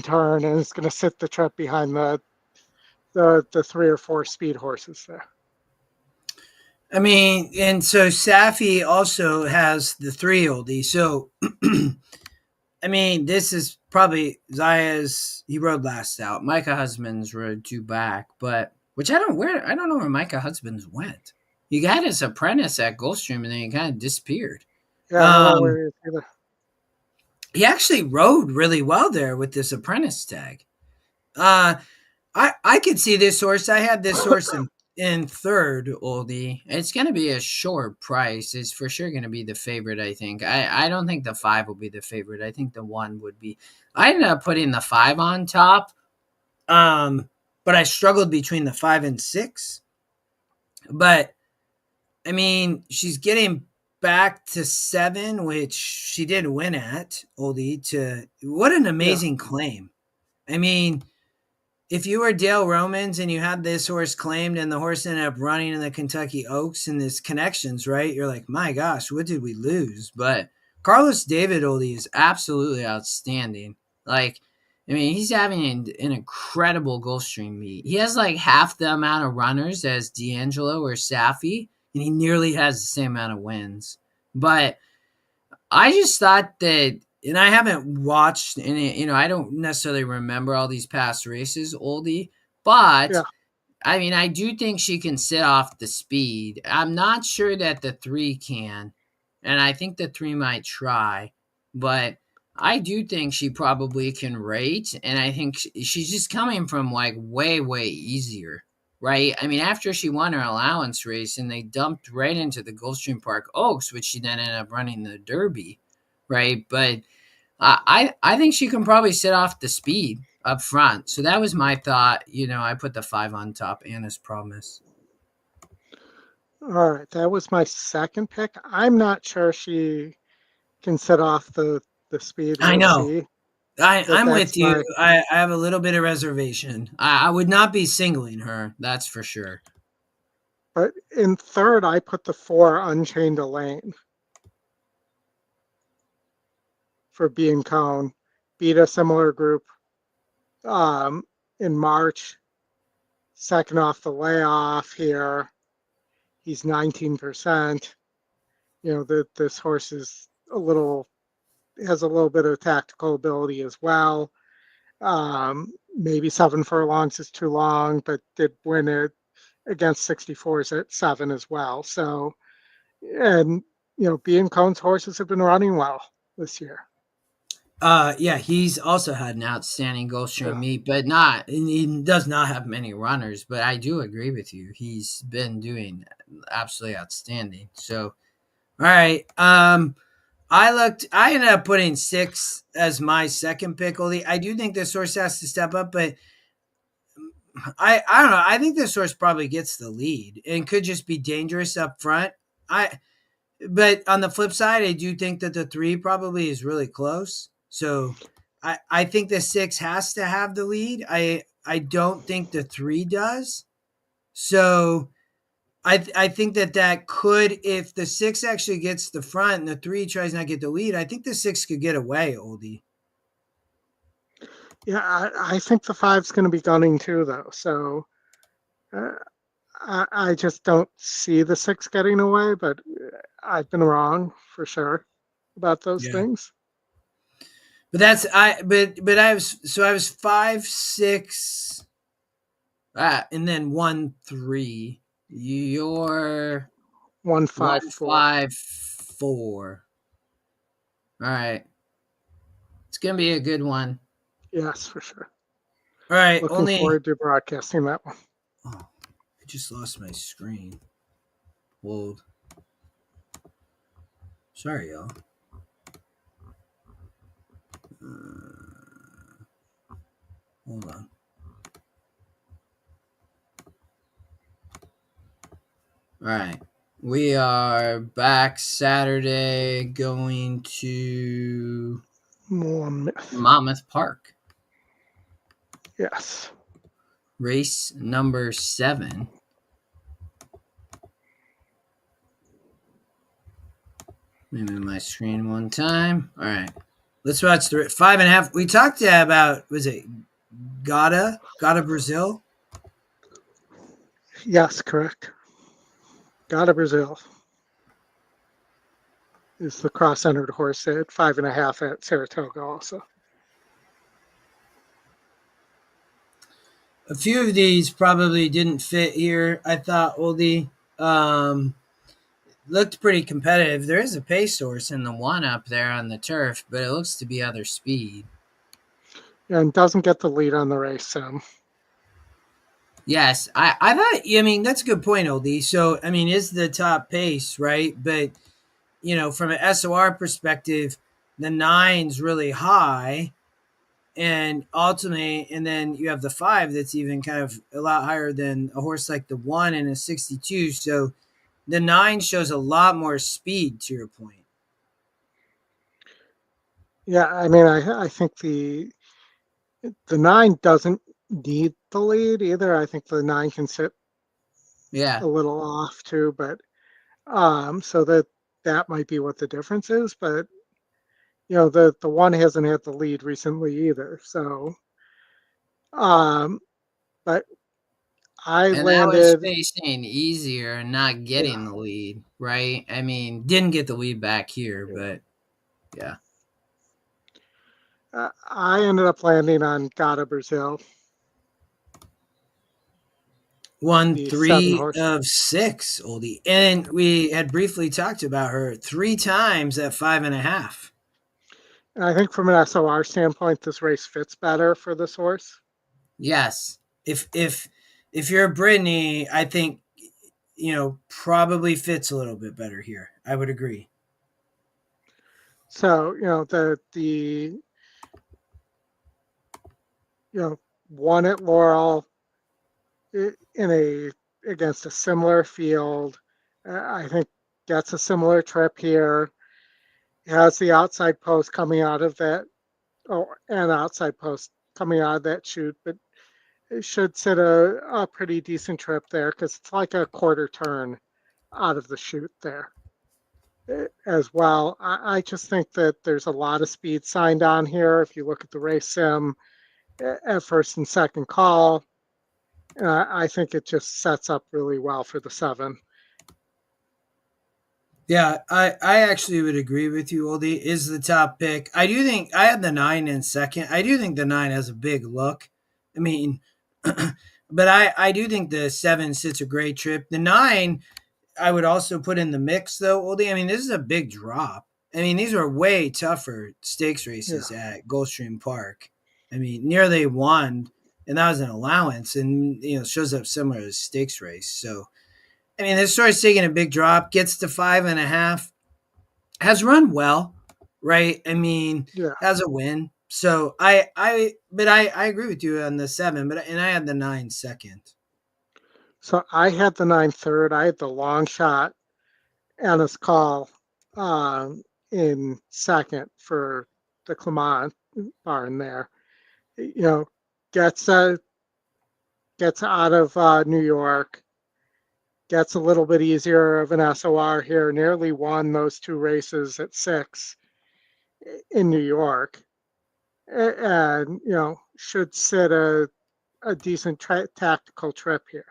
Speaker 2: turn, and it's going to sit the trip behind the 3 or 4 speed horses there.
Speaker 1: I mean, and so Safi also has the 3 Oldie. So, I mean, this is probably Zaya's. He rode last out. Micah Husbands rode 2 back, but I don't know where Micah Husbands went. He got his apprentice at Gulfstream, and then he kind of disappeared.
Speaker 2: Yeah, I don't know where he is either.
Speaker 1: He actually rode really well there with this apprentice tag. I could see this horse. I had this horse in 3rd, Oldie. It's going to be a short price. It's for sure going to be the favorite, I think. I don't think the 5 will be the favorite. I think the 1 would be. I ended up putting the 5 on top, but I struggled between the 5 and 6. But, I mean, she's getting back to 7, which she did win at, Oldie. What an amazing claim. I mean, if you were Dale Romans and you had this horse claimed and the horse ended up running in the Kentucky Oaks and this connections, right? You're like, my gosh, what did we lose? But Carlos David, Oldie, is absolutely outstanding. Like, I mean, he's having an incredible Gulfstream meet. He has like half the amount of runners as D'Angelo or Safi, and he nearly has the same amount of wins. But I just thought that, and I haven't watched any, I don't necessarily remember all these past races, Oldie, but I mean, I do think she can sit off the speed. I'm not sure that the 3 can, and I think the 3 might try, but I do think she probably can rate, and I think she's just coming from like way, way easier. Right? I mean, after she won her allowance race and they dumped right into the Gulfstream Park Oaks, which she then ended up running the Derby, right? But I think she can probably sit off the speed up front. So that was my thought. I put the 5 on top, Anna's Promise.
Speaker 2: All right, that was my second pick. I'm not sure she can sit off the speed.
Speaker 1: I know.
Speaker 2: See.
Speaker 1: I'm with you. I have a little bit of reservation. I would not be singling her, that's for sure.
Speaker 2: But in 3rd, I put the 4 Unchained Elaine for being Cone. Beat a similar group in March. Second off the layoff here. He's 19%. This horse is has a little bit of tactical ability as well. Maybe 7 furlongs is too long, but did win it against 64s at 7 as well. So, and B and Cohn's horses have been running well this year.
Speaker 1: Yeah, he's also had an outstanding Gulfstream
Speaker 2: Yeah.
Speaker 1: meet, but he does not have many runners. But I do agree with you; he's been doing absolutely outstanding. So, all right, I ended up putting 6 as my second pick. Only I do think this horse has to step up, but I don't know. I think this horse probably gets the lead and could just be dangerous up front. But on the flip side, I do think that the 3 probably is really close. So I think the 6 has to have the lead. I don't think the 3 does. So I think that could, if the 6 actually gets the front and the 3 tries not to get the lead, I think the 6 could get away, Oldie.
Speaker 2: Yeah, I think the 5's going to be gunning too, though. So I just don't see the 6 getting away, but I've been wrong for sure about those
Speaker 1: Yeah.
Speaker 2: things.
Speaker 1: But I was 5, 6, and then 1, 3. You're
Speaker 2: 1, 5,
Speaker 1: 1,
Speaker 2: 4.
Speaker 1: 5, 4. All right. It's going to be a good one.
Speaker 2: Yes, for sure.
Speaker 1: All right.
Speaker 2: Looking forward to broadcasting that one.
Speaker 1: Oh, I just lost my screen. Hold. Sorry, y'all. Hold on. All right. We are back Saturday going to Monmouth Park.
Speaker 2: Yes.
Speaker 1: Race number 7. Let me move my screen one time. All right. Let's watch the 5.5. We talked about, was it Gata Brazil?
Speaker 2: Yes, correct. Gata Brazil is the cross-centered horse at 5.5 at Saratoga also.
Speaker 1: A few of these probably didn't fit here. I thought Oldie looked pretty competitive. There is a pace horse in the 1 up there on the turf, but it looks to be other speed.
Speaker 2: And doesn't get the lead on the race.
Speaker 1: Yes, I thought. I mean, that's a good point, Oldie. So, I mean, is the top pace right? But from an SOR perspective, the 9's really high, and ultimately, and then you have the 5 that's even kind of a lot higher than a horse like the 1 and a 62. So, the 9 shows a lot more speed. To your point.
Speaker 2: Yeah, I mean, I think the 9 doesn't need the lead either. I think the 9 can sit
Speaker 1: Yeah.
Speaker 2: a little off too, but so that might be what the difference is. But the 1 hasn't had the lead recently either. So, but I
Speaker 1: And that was
Speaker 2: landed.
Speaker 1: facing easier and not getting
Speaker 2: Yeah,
Speaker 1: the lead, right? I mean, didn't get the lead back here,
Speaker 2: yeah.
Speaker 1: but yeah.
Speaker 2: I ended up landing on Gata Brazil.
Speaker 1: 1,
Speaker 2: The 7
Speaker 1: 3
Speaker 2: horse.
Speaker 1: of 6, Oldie. And we had briefly talked about her 3 times at 5.5.
Speaker 2: And I think from an SOR standpoint, this race fits better for this horse.
Speaker 1: Yes. If you're Brittany, I think probably fits a little bit better here. I would agree.
Speaker 2: So, the 1 at Laurel against a similar field, I think gets a similar trip here. It has the outside post coming out of that, an outside post coming out of that chute, but it should sit a pretty decent trip there because it's like a quarter turn out of the chute there as well. I just think that there's a lot of speed signed on here. If you look at the race sim at first and second call, I think it just sets up really well for the 7.
Speaker 1: Yeah, I actually would agree with you. Oldie is the top pick. I do think I had the 9 in second. I do think the 9 has a big look. I mean, but I do think the 7 sits a great trip. The 9 I would also put in the mix though, Oldie. I mean, this is a big drop. I mean, these are way tougher stakes
Speaker 2: Yeah.
Speaker 1: races at Gulfstream Park. I mean, nearly won, and that was an allowance, and shows up similar to a stakes race. So I mean, this horse taking a big drop, gets to 5.5, has run well, right? I mean,
Speaker 2: Yeah.
Speaker 1: has a win. So but I agree with you on the 7, and I had the 9 second.
Speaker 2: So I had the 9 third. I had the long shot Anna's call in second for the Clement barn there. You know, gets gets out of New York, gets a little bit easier of an SOR here. Nearly won those 2 races at 6 in New York, and should sit a decent tactical trip here.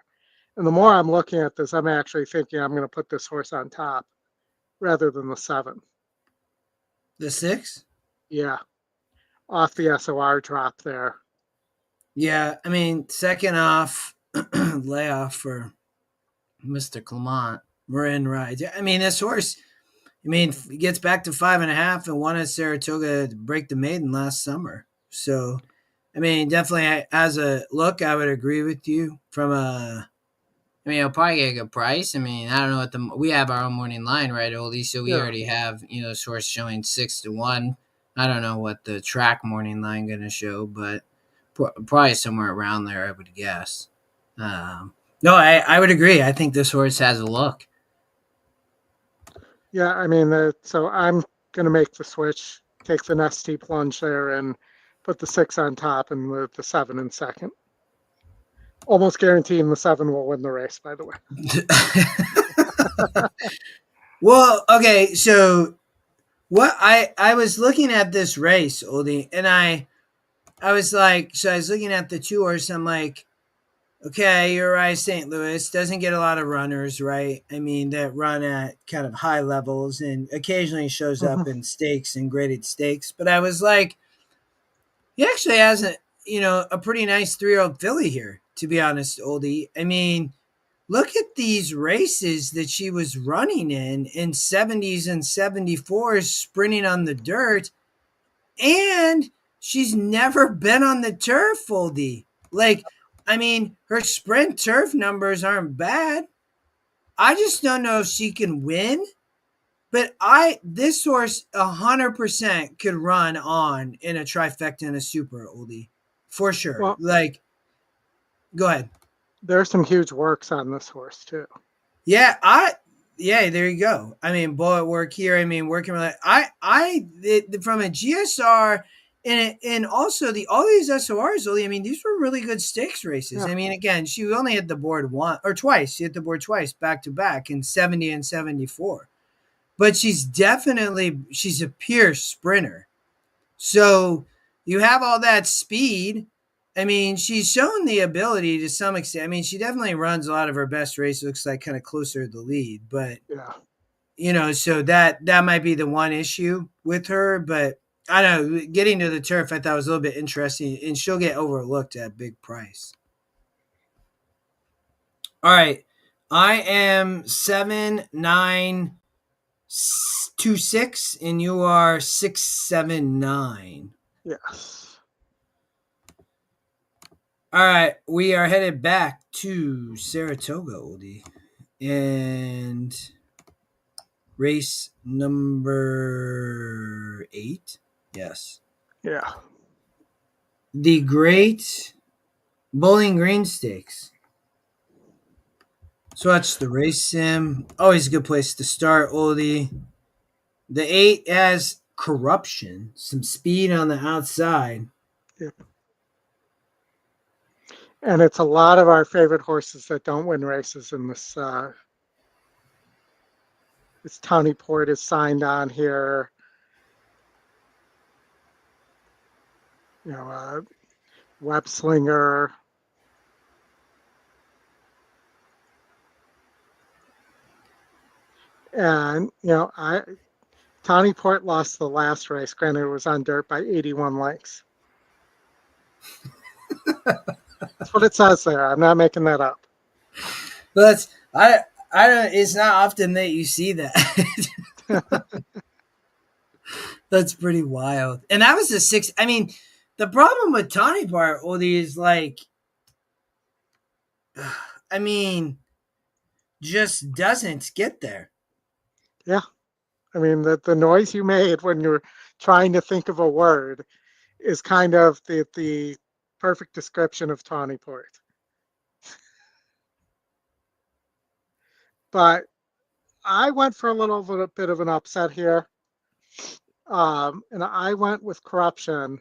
Speaker 2: And the more I'm looking at this, I'm actually thinking I'm going to put this horse on top rather than the 7.
Speaker 1: The 6?
Speaker 2: Yeah, off the SOR drop there.
Speaker 1: Yeah, I mean, second off, layoff for Mr. Clement, Marin rides. I mean, this horse, I mean, he gets back to 5.5 and won at Saratoga to break the maiden last summer. So, I mean, definitely as a look, I would agree with you from a. I mean, I'll probably get a good price. I mean, I don't know what we have our own morning line, right, Oldie? So we
Speaker 2: Yeah.
Speaker 1: already have source showing 6-1. I don't know what the track morning line going to show, but probably somewhere around there, I would guess. No, I would agree. I think this horse has a look.
Speaker 2: Yeah, I mean, so I'm going to make the switch, take the nasty plunge there, and put the 6 on top and move the 7 in second. Almost guaranteeing the 7 will win the race, by the way.
Speaker 1: Well, okay, so what I was looking at this race, Oldie, and I was like, so I was looking at the 2 horse. I'm like, okay, you're right. St. Louis doesn't get a lot of runners, right? I mean, that run at kind of high levels and occasionally shows up
Speaker 2: Mhm.
Speaker 1: in stakes and graded stakes. But I was like, he actually has a pretty nice 3-year-old filly here, to be honest, Oldie. I mean, look at these races that she was running in 70s and 74s, sprinting on the dirt. And she's never been on the turf, Oldie. Like, I mean, her sprint turf numbers aren't bad. I just don't know if she can win. But this horse 100% could run on in a trifecta and a super, Oldie, for sure.
Speaker 2: Well,
Speaker 1: Like, go ahead.
Speaker 2: there's some huge works on this horse too.
Speaker 1: Yeah, yeah, there you go. I mean, bullet work here. I mean, working with from a GSR and also all these SORs. I mean, these were really good stakes races.
Speaker 2: Yeah.
Speaker 1: I mean, again, she only hit the board once or twice. She hit the board twice back to back in 70 and 74. But she's a pure sprinter. So you have all that speed. I mean, she's shown the ability to some extent. I mean, she definitely runs a lot of her best races, looks like kind of closer to the lead. But,
Speaker 2: Yeah.
Speaker 1: so that might be the one issue with her. But I don't know. Getting to the turf, I thought was a little bit interesting, and she'll get overlooked at big price. All right. I am 7-9-2-6, and you are 6-7-9.
Speaker 2: Yes.
Speaker 1: All right, we are headed back to Saratoga, Oldie, and race number 8. Yes,
Speaker 2: Yeah.
Speaker 1: the Great Bowling Green Stakes. So that's the race sim. Always a good place to start, Oldie. The 8 has corruption, some speed on the outside.
Speaker 2: Yep. And it's a lot of our favorite horses that don't win races in this. This Tawny Port is signed on here. Web Slinger. And, Tawny Port lost the last race. Granted, it was on dirt by 81 lengths. That's what it says there. I'm not making that up.
Speaker 1: But I don't. It's not often that you see that. That's pretty wild. And that was the six. I mean, the problem with Tawny Part, Oldie, is like, I mean, just doesn't get there.
Speaker 2: Yeah. I mean, the noise you made when you're trying to think of a word is kind of the perfect description of Tawny Port. But I went for a little bit of an upset here. And I went with Corruption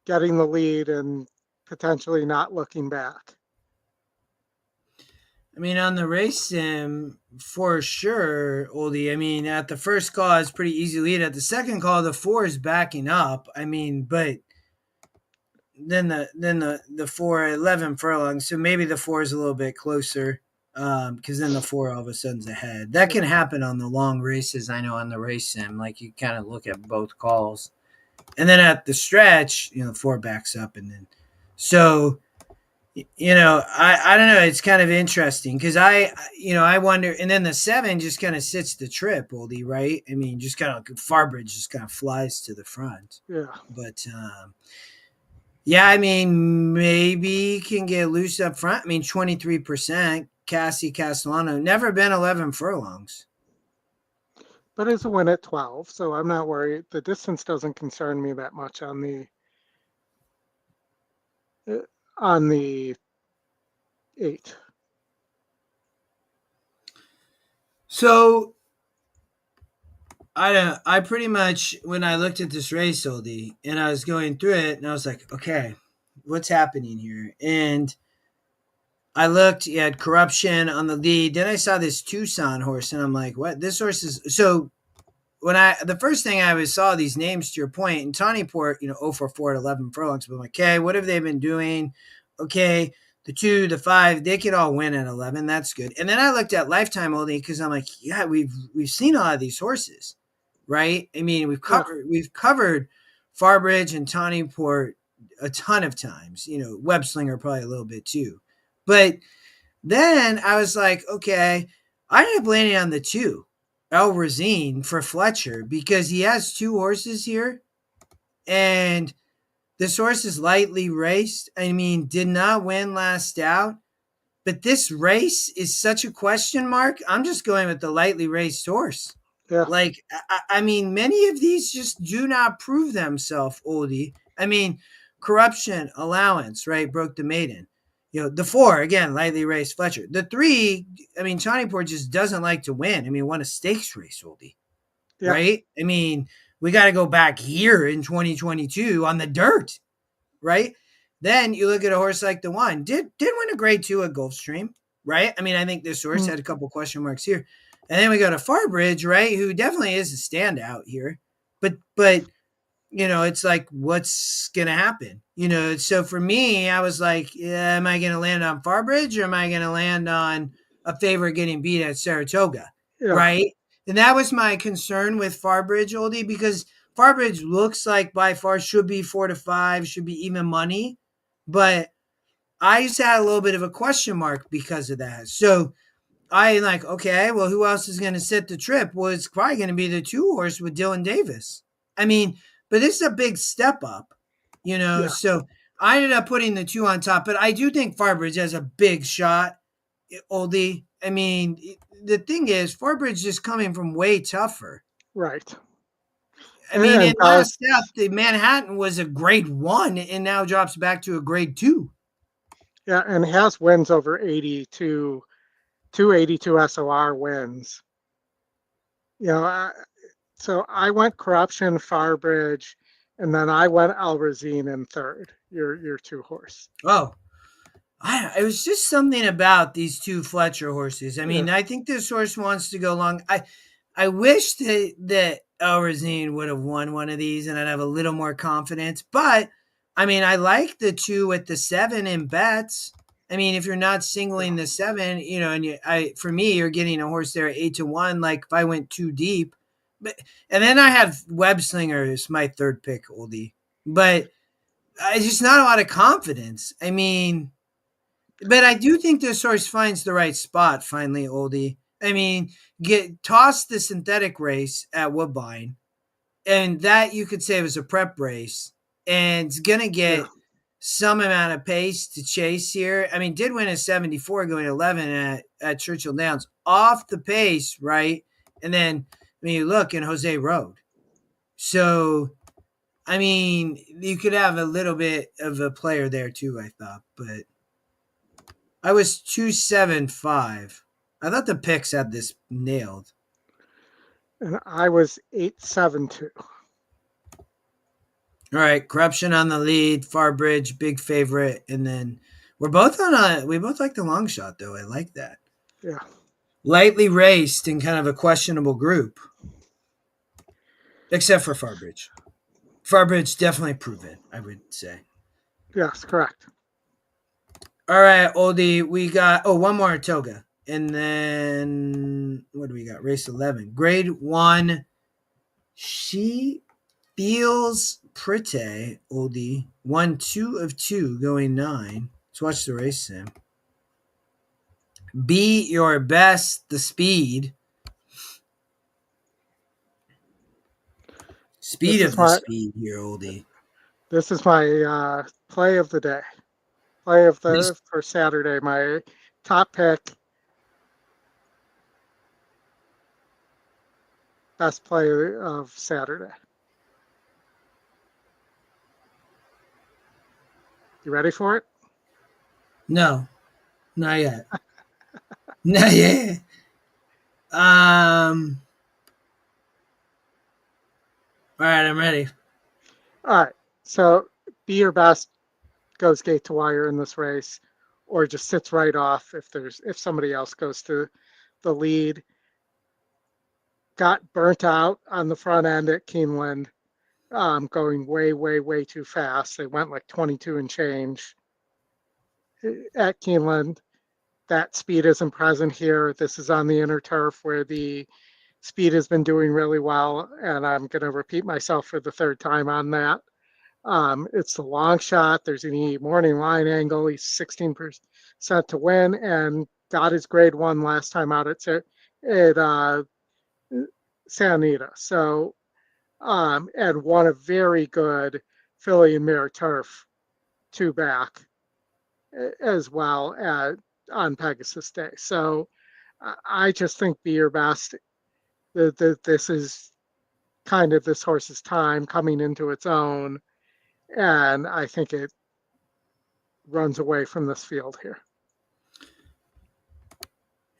Speaker 2: getting the lead and potentially not looking back.
Speaker 1: I mean, on the race sim, for sure, Oldie. I mean, at the first call, it's pretty easy lead. At the second call, the 4 is backing up. I mean, but then the 4 at 11 furlongs, so maybe the 4 is a little bit closer. Because then the 4 all of a sudden's ahead. That can happen on the long races. I know on the race sim, like you kind of look at both calls, and then at the stretch, the 4 backs up, and then so I don't know. It's kind of interesting because I wonder, and then the 7 just kind of sits the trip, Oldie, right? I mean, just kind of Farbridge just kind of flies to the front.
Speaker 2: Yeah.
Speaker 1: But yeah, I mean, maybe can get loose up front. I mean, 23%. Cassie Castellano, never been 11 furlongs.
Speaker 2: But it's a win at 12, so I'm not worried. The distance doesn't concern me that much on the 8.
Speaker 1: So I pretty much, when I looked at this race, Oldie, and I was going through it, and I was like, okay, what's happening here? And I looked, you had Corruption on the lead. Then I saw this Tucson horse, and I'm like, what? This horse is so. The first thing I saw these names, to your point, and Tawny Port, 0 for 4 at 11 furlongs, but I'm like, okay, what have they been doing? Okay, the 2, the 5, they could all win at 11. That's good. And then I looked at Lifetime Oldie because I'm like, yeah, we've seen a lot of these horses, right? I mean, we've covered Farbridge and Tawny Port a ton of times. Web Slinger probably a little bit too. But then I was like, okay, I ended up landing on the 2. El Razine for Fletcher because he has 2 horses here, and this horse is lightly raced. I mean, did not win last out, but this race is such a question mark. I'm just going with the lightly raced horse.
Speaker 2: Yeah.
Speaker 1: Like, I mean, many of these just do not prove themselves, Oldie. I mean, Corruption, Allowance, right, broke the maiden. The 4, again, lightly raced Fletcher. The 3, I mean, Tawny Port just doesn't like to win. I mean, won a stakes race, Oldie, right? I mean, we got to go back here in 2022 on the dirt, right? Then you look at a horse like the 1, did win a grade 2 at Gulfstream, right? I mean, I think this horse had a couple question marks here. And then we go to Farbridge, right, who definitely is a standout here. But it's like, what's going to happen? So for me, I was like, yeah, am I going to land on Farbridge or am I going to land on a favorite getting beat at Saratoga? Yeah. Right? And that was my concern with Farbridge, Oldie, because Farbridge looks like by far should be 4 to 5, should be even money. But I just had a little bit of a question mark because of that. So I like, okay, well, who else is going to sit the trip? Well, it's probably going to be the 2 horse with Dylan Davis. I mean, but this is a big step up, So I ended up putting the 2 on top. But I do think Farbridge has a big shot, Oldie. I mean, the thing is, Farbridge is coming from way tougher.
Speaker 2: Right.
Speaker 1: I mean, in last step, the Manhattan was a grade 1 and now drops back to a grade 2.
Speaker 2: Yeah, and has wins over 82, 282 SOR wins. So I went Corruption, Farbridge, and then I went El Razine in third. Your 2 horse.
Speaker 1: Oh, it was just something about these 2 Fletcher horses. I mean, I think this horse wants to go long. I wish that El Razine would have won one of these, and I'd have a little more confidence. But I mean, I like the 2 with the 7 in bets. I mean, if you're not singling the 7, for me, you're getting a horse there at 8-1. Like if I went too deep, and then I have Web Slinger as my third pick, Oldie, but it's just not a lot of confidence. I mean, but I do think this horse finds the right spot finally, Oldie. I mean, toss the synthetic race at Woodbine, and that you could say was a prep race, and it's gonna get some amount of pace to chase here. I mean, did win a 74 going 11 at Churchill Downs off the pace, right? And then when you look in Jose Road. So, I mean, you could have a little bit of a player there too, I thought, but I was 275. I thought the picks had this nailed.
Speaker 2: And I was 872.
Speaker 1: All right, Corruption on the lead, Farbridge, big favorite, and then we both like the long shot though. I like that.
Speaker 2: Yeah.
Speaker 1: Lightly raced in kind of a questionable group. Except for Farbridge. Farbridge definitely proven, I would say.
Speaker 2: Yes, correct.
Speaker 1: All right, Oldie, we got one more Toga. And then what do we got? Race 11. Grade 1. She feels pretty, Oldie. 1 2 of 2 going 9. Let's watch the race, Sam. Be your best, the speed. Speed of the speed here, Oldie.
Speaker 2: This is my play of the day. Play of for Saturday. My top pick. Best play of Saturday. You ready for it?
Speaker 1: No, not yet. Not yet. All right, I'm ready.
Speaker 2: All right. So be your best goes gate to wire in this race, or just sits right off if somebody else goes to the lead. Got burnt out on the front end at Keeneland, going way, way, way too fast. They went like 22 and change at Keeneland. That speed isn't present here. This is on the inner turf where the speed has been doing really well, and I'm going to repeat myself for the third time on that. It's the long shot. There's any morning line angle. He's 16% to win, and got his grade 1 last time out at Santa Anita. So, and won a very good filly and mare turf 2 back as well on Pegasus Day. So I just think be your best. This is kind of this horse's time coming into its own, and I think it runs away from this field here.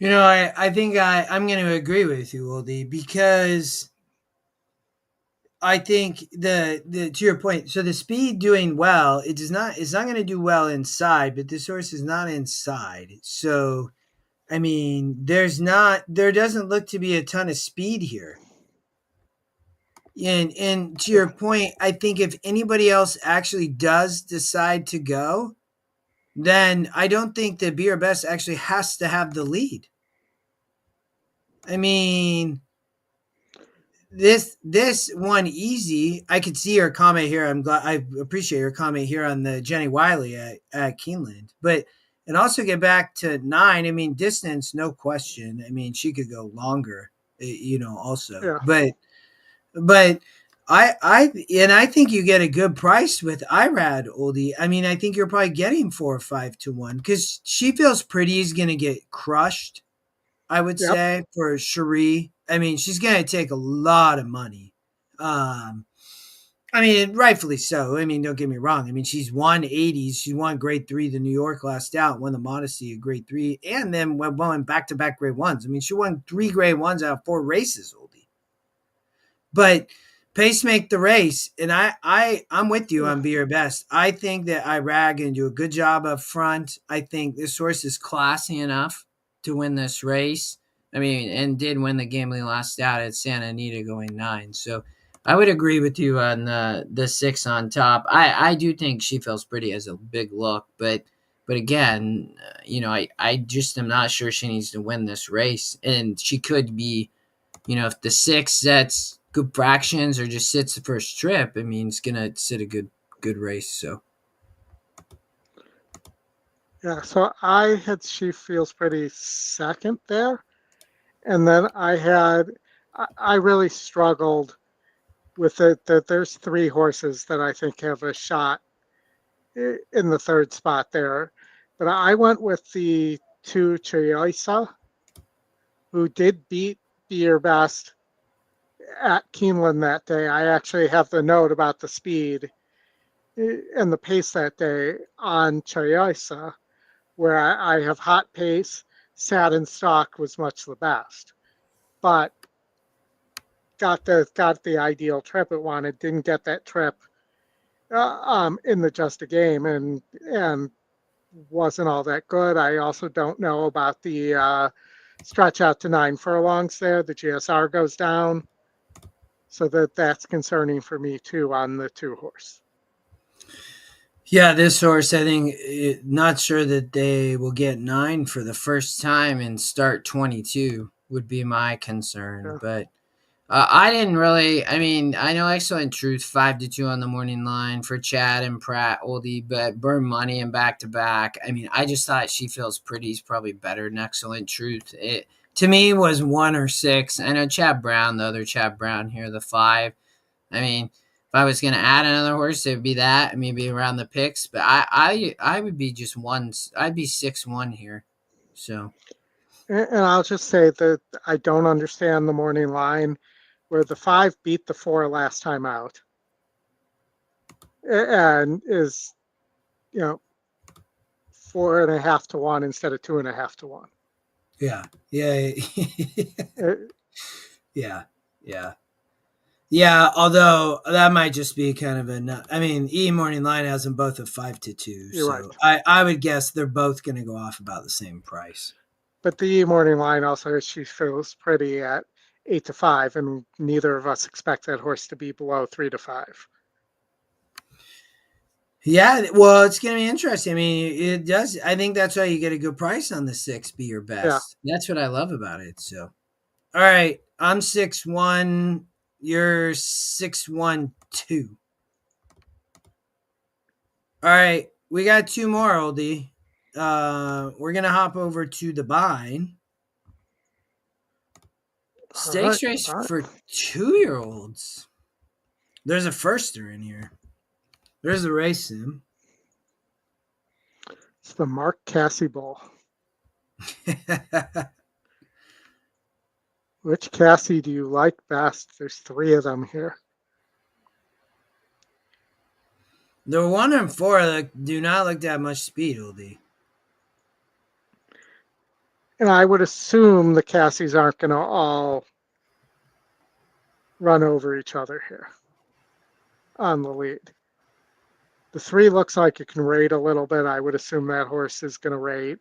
Speaker 1: I think I'm going to agree with you, Oldie, because I think the to your point, so the speed doing well, it's not going to do well inside, but this horse is not inside. So, I mean, there doesn't look to be a ton of speed here. And to your point, I think if anybody else actually does decide to go, then I don't think that Be Your Best actually has to have the lead. I mean, this one easy. I could see your comment here. I appreciate your comment here on the Jenny Wiley at Keeneland, but and also get back to 9. I mean, distance, no question. I mean, she could go longer, also,
Speaker 2: yeah.
Speaker 1: but I think you get a good price with Irad, Oldie. I mean, I think you're probably getting 4 or 5-1 because She Feels Pretty is going to get crushed, I would say, for Cherie. I mean, she's going to take a lot of money. I mean, rightfully so. I mean, don't get me wrong. I mean, she's won 80s. She won grade 3 the New York last out, won the Modesty of grade 3, and then won back-to-back grade 1s. I mean, she won 3 grade 1s out of 4 races, Oldie. But pace make the race, and I'm with you on Be Your Best. I think that Irad can do a good job up front. I think this horse is classy enough to win this race. I mean, and did win the gambling last out at Santa Anita going 9. So I would agree with you on the 6 on top. I do think She Feels Pretty as a big look, but
Speaker 3: But again, I just am not sure she needs to win this race. And she could be, if the 6 sets good fractions or just sits the first trip, I mean, it's going to sit a good race. So.
Speaker 2: Yeah, so she feels pretty second there. And then I really struggled with it that there's 3 horses that I think have a shot in the third spot there. But I went with the 2 Choice, who did beat Be Your Best at Keeneland that day. I actually have the note about the speed and the pace that day on Choice, where I have hot pace, sat in stock was much the best. But got the ideal trip it wanted, didn't get that trip in the Just a Game, and wasn't all that good. I also don't know about the stretch out to 9 furlongs there. The GSR goes down, so that's concerning for me too on the 2 horse.
Speaker 1: Yeah, this horse, I think, not sure that they will get 9 for the first time in start 22 would be my concern.
Speaker 2: Yeah.
Speaker 1: But I didn't really, I mean, I know Excellent Truth 5-2 on the morning line for Chad and Pratt, Oldie, but burn money and back to back. I mean, I just thought She Feels Pretty is probably better than Excellent Truth. It, to me, was 1 or 6. I know Chad Brown, the other Chad Brown here, the 5. I mean, if I was going to add another horse, it would be that, maybe around the picks. But I would be just 1. I'd be 6-1 here. So.
Speaker 2: And I'll just say that I don't understand the morning line where the 5 beat the 4 last time out and is, 4.5 to 1 instead of 2.5 to 1.
Speaker 1: Yeah. Yeah. Yeah. Yeah. Yeah, although that might just be kind of a. I mean, E Morning Line has them both at 5-2,
Speaker 2: You're
Speaker 1: so
Speaker 2: right.
Speaker 1: I would guess they're both going to go off about the same price.
Speaker 2: But the morning line also, She Feels Pretty at 8-5, and neither of us expect that horse to be below 3-5.
Speaker 1: Yeah, well, it's going to be interesting. I mean, it does. I think that's why you get a good price on the 6. Be Your Best.
Speaker 2: Yeah.
Speaker 1: That's what I love about it. So, all right, I'm 6-1. You're 6-1-2. All right, we got 2 more, Oldie. We're gonna hop over to the Vine. Stakes race for 2-year-olds. There's a firster in here. There's the race sim.
Speaker 2: It's the Mark Cassie Bowl. Which Cassie do you like best? There's 3 of them here.
Speaker 1: The 1 and 4 do not look that much speed, Oldie.
Speaker 2: And I would assume the Cassies aren't going to all run over each other here on the lead. The 3 looks like it can rate a little bit. I would assume that horse is going to rate.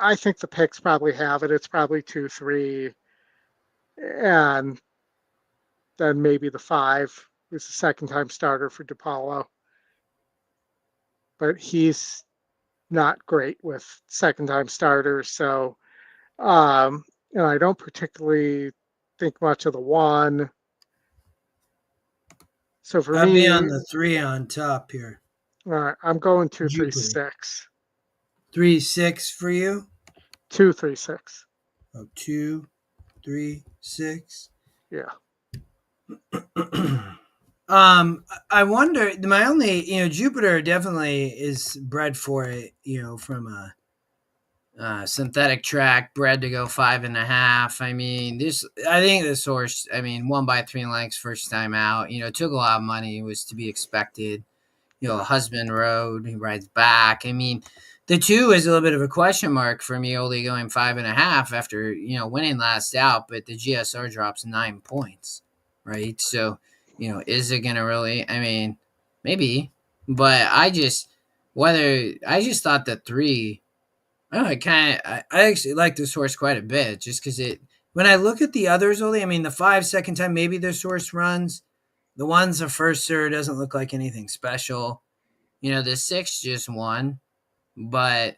Speaker 2: I think the picks probably have it. It's probably 2-3. And then maybe the 5 is the second-time starter for DePaulo. But he's not great with second-time starters. So, I don't particularly think much of the 1. So for
Speaker 1: I'll
Speaker 2: me,
Speaker 1: be on the 3 on top here.
Speaker 2: All right, I'm going 2-3-6.
Speaker 1: 3-6 for you?
Speaker 2: 2-3-6.
Speaker 1: Oh, 2-3-6.
Speaker 2: Yeah.
Speaker 1: I wonder. My only, Jupiter definitely is bred for it. From a synthetic track, bred to go 5.5. I mean, I think this horse. I mean, won by 3 lengths first time out. Took a lot of money. Was to be expected. Husband rode. He rides back. I mean, the 2 is a little bit of a question mark for me. Only going 5.5 after winning last out, but the GSR drops 9 points, right? So. Is it going to really, I mean, maybe, but I just thought the 3, I actually like this horse quite a bit just because when I look at the others, only, I mean, the 5 second time, maybe this horse runs. The 1's a firster, doesn't look like anything special.
Speaker 3: The 6 just won, but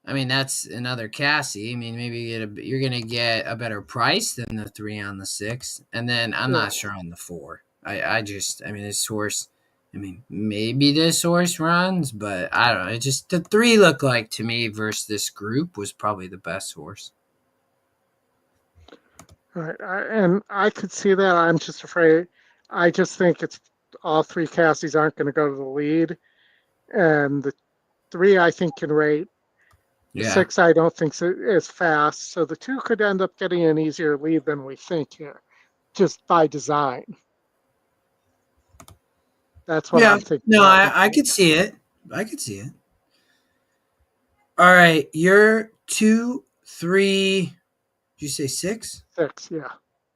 Speaker 3: I mean that's another Cassie. I mean, maybe you're gonna get a better price than the 3 on the 6, and then I'm
Speaker 2: Yeah.
Speaker 3: not sure on the 4. I mean, this horse. I mean, maybe this horse runs, but I don't know. It just the 3 looked like to me versus this group was probably the best horse.
Speaker 2: Right. And I could see that. I'm just afraid. I just think it's all 3 Cassies aren't going to go to the lead. And the 3 I think can rate. The
Speaker 3: Yeah.
Speaker 2: 6 I don't think is fast. So the 2 could end up getting an easier lead than we think here, just by design. That's what I'm thinking.
Speaker 1: No, I could see it. I could see it. All right, you're 2, 3. Did you say 6?
Speaker 2: 6, yeah.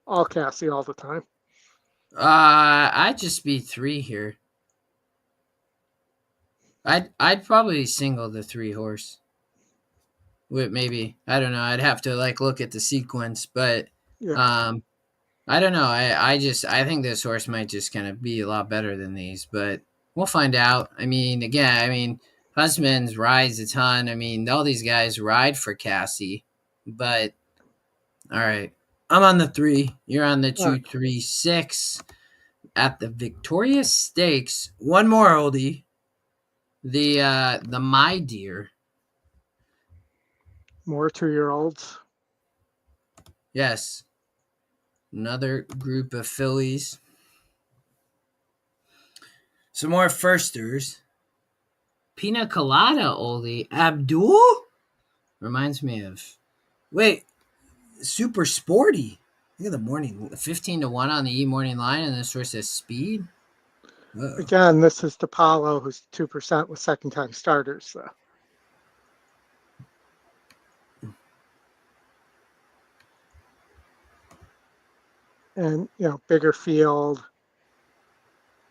Speaker 2: All Cassie all the time.
Speaker 3: I'd just be 3 here. I'd probably single the 3 horse. With maybe, I don't know. I'd have to look at the sequence, but
Speaker 2: Yeah.
Speaker 3: I don't know. I think this horse might just kind of be a lot better than these, but we'll find out. I mean, again, Husbands rides a ton. I mean, all these guys ride for Cassie, but all right. I'm on the 3. You're on the 2,
Speaker 2: Right.
Speaker 3: 3, 6 at the Victoria Stakes. One more oldie. The My Dear.
Speaker 2: More 2-year-olds.
Speaker 3: Yes. Another group of fillies. Some more firsters. Pina Colada oldie. Abdul? Reminds me of. Wait. Super sporty. Look at the morning. 15-1 on the morning line, and this horse has speed. Uh-oh.
Speaker 2: Again, this is DePaulo, who's 2% with second-time starters. So. And, bigger field.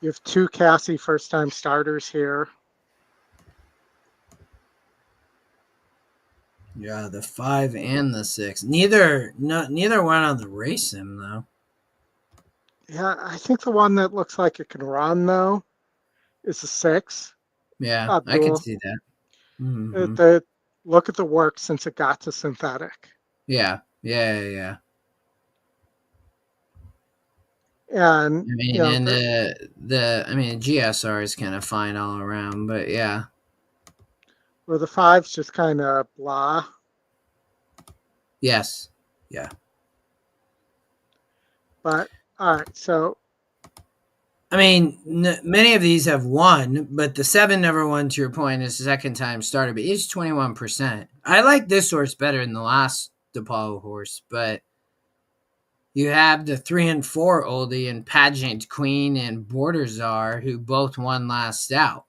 Speaker 2: You have 2 Cassie first-time starters here.
Speaker 1: Yeah, the 5 and the 6. Neither went on the race sim though.
Speaker 2: Yeah, I think the one that looks like it can run though is the 6.
Speaker 3: Yeah,
Speaker 2: Abdul.
Speaker 3: I can see that. Mm-hmm.
Speaker 2: Look at the work since it got to synthetic.
Speaker 3: Yeah.
Speaker 2: And
Speaker 3: the GSR is kind of fine all around, but yeah.
Speaker 2: Well, the 5's just kind of blah.
Speaker 3: Yes. Yeah.
Speaker 2: But all right, so.
Speaker 1: Many of these have won, but the 7 never won. To your point, is the second time starter, but he's 21%. I like this horse better than the last DePaulo horse, but you have the 3 and 4 oldie and Pageant Queen and Border Czar, who both won last out.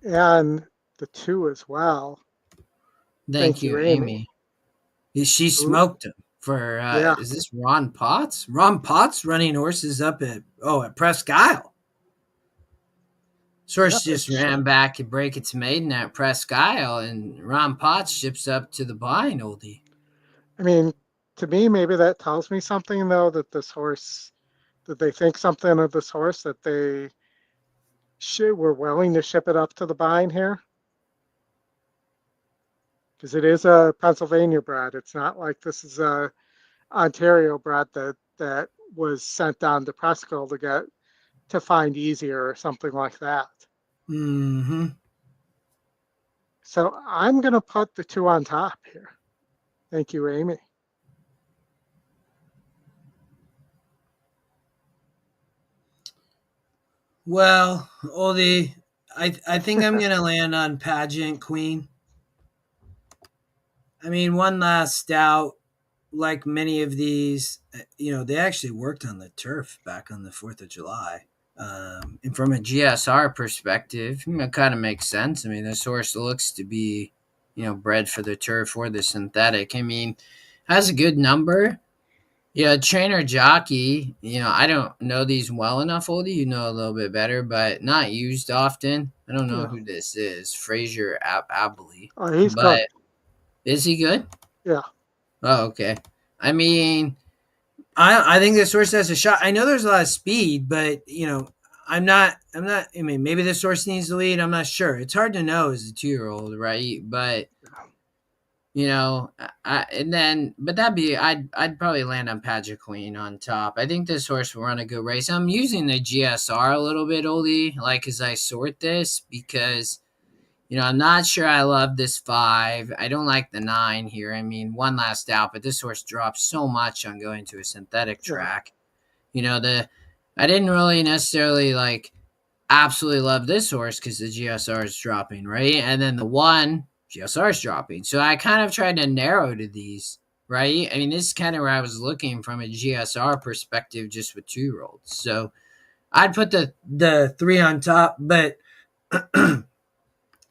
Speaker 2: And the 2 as well.
Speaker 3: Thank you, Amy.
Speaker 1: She smoked him for. Is this Ron Potts? Ron Potts running horses up at Presque Isle. Source just ran back to break its maiden at Presque Isle, and Ron Potts ships up to the Vine oldie.
Speaker 2: To me, maybe that tells me something though, that this horse, that they think something of this horse, that they were willing to ship it up to the Vine here. Because it is a Pennsylvania bred. It's not like this is a Ontario bred that was sent down to Presque Isle to find easier or something like that.
Speaker 1: Mm-hmm.
Speaker 2: So I'm going to put the 2 on top here. Thank you, Amy.
Speaker 1: Well, Oldie, I think I'm going to land on Pageant Queen. One last stout, like many of these, they actually worked on the turf back on the 4th of July. And from a GSR perspective, it kind of makes sense. This horse looks to be, bred for the turf or the synthetic. Has a good number. Yeah, trainer jockey. I don't know these well enough, Oldie. You know a little bit better, but not used often. I don't know who this is. Fraser Abley.
Speaker 2: Oh, he's good.
Speaker 3: Is he good?
Speaker 2: Yeah.
Speaker 3: Oh, okay. I'm
Speaker 1: I think this horse has a shot. I know there's a lot of speed, but I'm not. I mean, maybe this horse needs the lead. I'm not sure. It's hard to know as a 2-year-old,
Speaker 3: right? But but I'd probably land on Pageant Queen on top. I think this horse will run a good race. I'm using the GSR a little bit, Oldie, like as I sort this because I'm not sure I love this 5. I don't like the 9 here. I mean, one last out, but this horse drops so much on going to a synthetic track. I didn't really necessarily absolutely love this horse because the GSR is dropping, right? And then the 1 GSR is dropping. So I kind of tried to narrow to these, right? I mean, this is kind of where I was looking from a GSR perspective just with 2-year-olds. So I'd put the 3 on top, but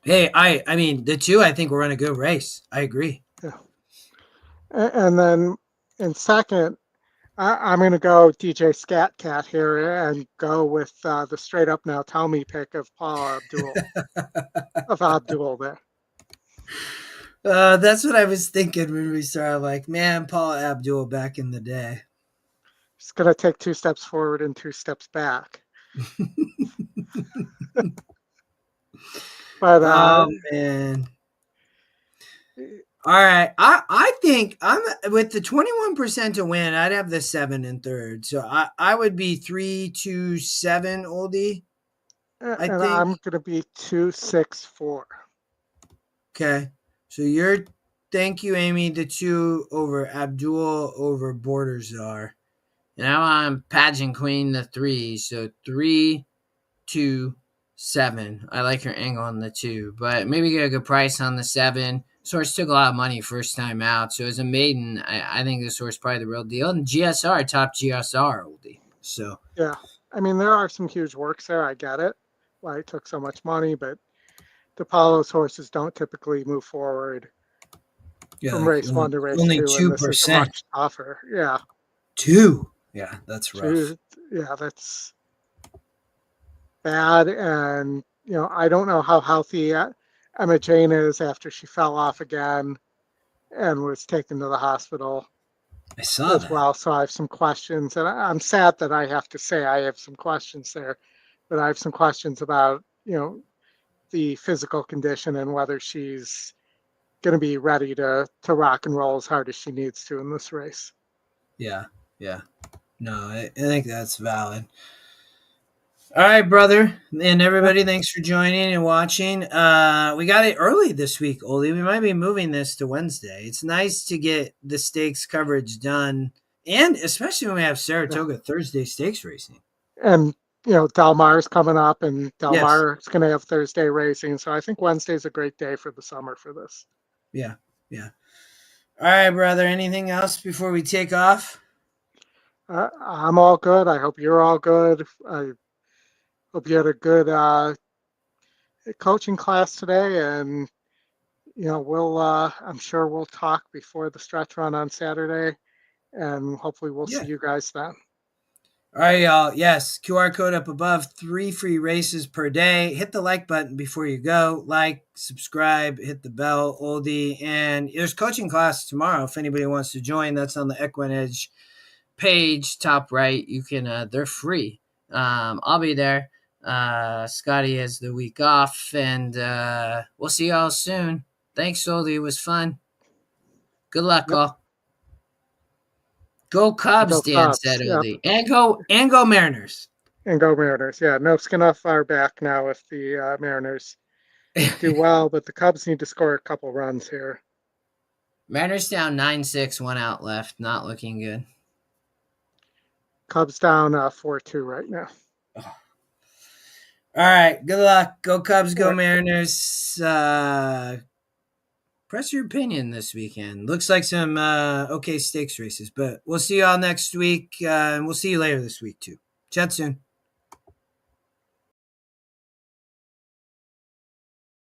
Speaker 3: hey, I mean, the 2 I think will run a good race. I agree.
Speaker 2: Yeah. And then in second, I'm going to go DJ Scat Cat here and go with the straight up now tell me pick of Paul Abdul. of Abdul there.
Speaker 1: That's what I was thinking when we started. Like, man, Paul Abdul back in the day.
Speaker 2: Just going to take 2 steps forward and 2 steps back. But
Speaker 1: oh man. All right. I think I'm with the 21% to win, I'd have the 7 in third. So I would be 3-2-7 Oldie.
Speaker 2: And I'm going to be 2-6-4.
Speaker 1: Okay. So thank you, Amy, the 2 over Abdul over Borderzar.
Speaker 3: And I'm on Pageant Queen, the 3. So 3-2-7. I like her angle on the 2, but maybe get a good price on the 7. This horse took a lot of money first time out. So as a maiden, I think this horse is probably the real deal. And GSR, top GSR, Oldie. So
Speaker 2: yeah. I mean, there are some huge works there. I get it. Why it took so much money, but the Apollo's horses don't typically move forward from race 1 to race 2.
Speaker 1: Only 2%.
Speaker 2: And this is much tougher. Yeah.
Speaker 1: 2. Yeah, that's rough.
Speaker 2: 2, yeah, that's bad. And, I don't know how healthy Emma Jane is after she fell off again and was taken to the hospital.
Speaker 1: I saw
Speaker 2: as
Speaker 1: that.
Speaker 2: well. So I have some questions, and I'm sad that I have to say I have some questions there, but I have some questions about, the physical condition and whether she's going to be ready to rock and roll as hard as she needs to in this race.
Speaker 1: Yeah. No, I think that's valid. All right, brother, and everybody, thanks for joining and watching. We got it early this week, Oldie. We might be moving this to Wednesday. It's nice to get the stakes coverage done, and especially when we have Saratoga Thursday stakes racing.
Speaker 2: And, Del Mar's coming up, and Del Mar is going to have Thursday racing. So I think Wednesday's a great day for the summer for this.
Speaker 1: Yeah. All right, brother, anything else before we take off?
Speaker 2: I'm all good. I hope you're all good. I hope you had a good coaching class today, and I'm sure we'll talk before the stretch run on Saturday, and hopefully we'll see you guys then.
Speaker 1: All right, y'all. Yes, QR code up above. 3 free races per day. Hit the like button before you go. Like, subscribe, hit the bell, Oldie. And there's coaching class tomorrow if anybody wants to join. That's on the EquinEdge page, top right. You can. They're free. I'll be there. Scotty has the week off, and we'll see y'all soon. Thanks, Oldie. It was fun. Good luck, all. Go Cubs, Dan said, Oldie. And go Mariners.
Speaker 2: And go Mariners. Yeah, no skin off our back now if the Mariners do well, but the Cubs need to score a couple runs here.
Speaker 3: Mariners down 9-6, 1 out left. Not looking good.
Speaker 2: Cubs down 4-2 right now.
Speaker 1: Oh. All right. Good luck. Go Cubs, go Mariners. Press your opinion this weekend. Looks like some okay stakes races, but we'll see y'all next week. And we'll see you later this week too. Chat soon.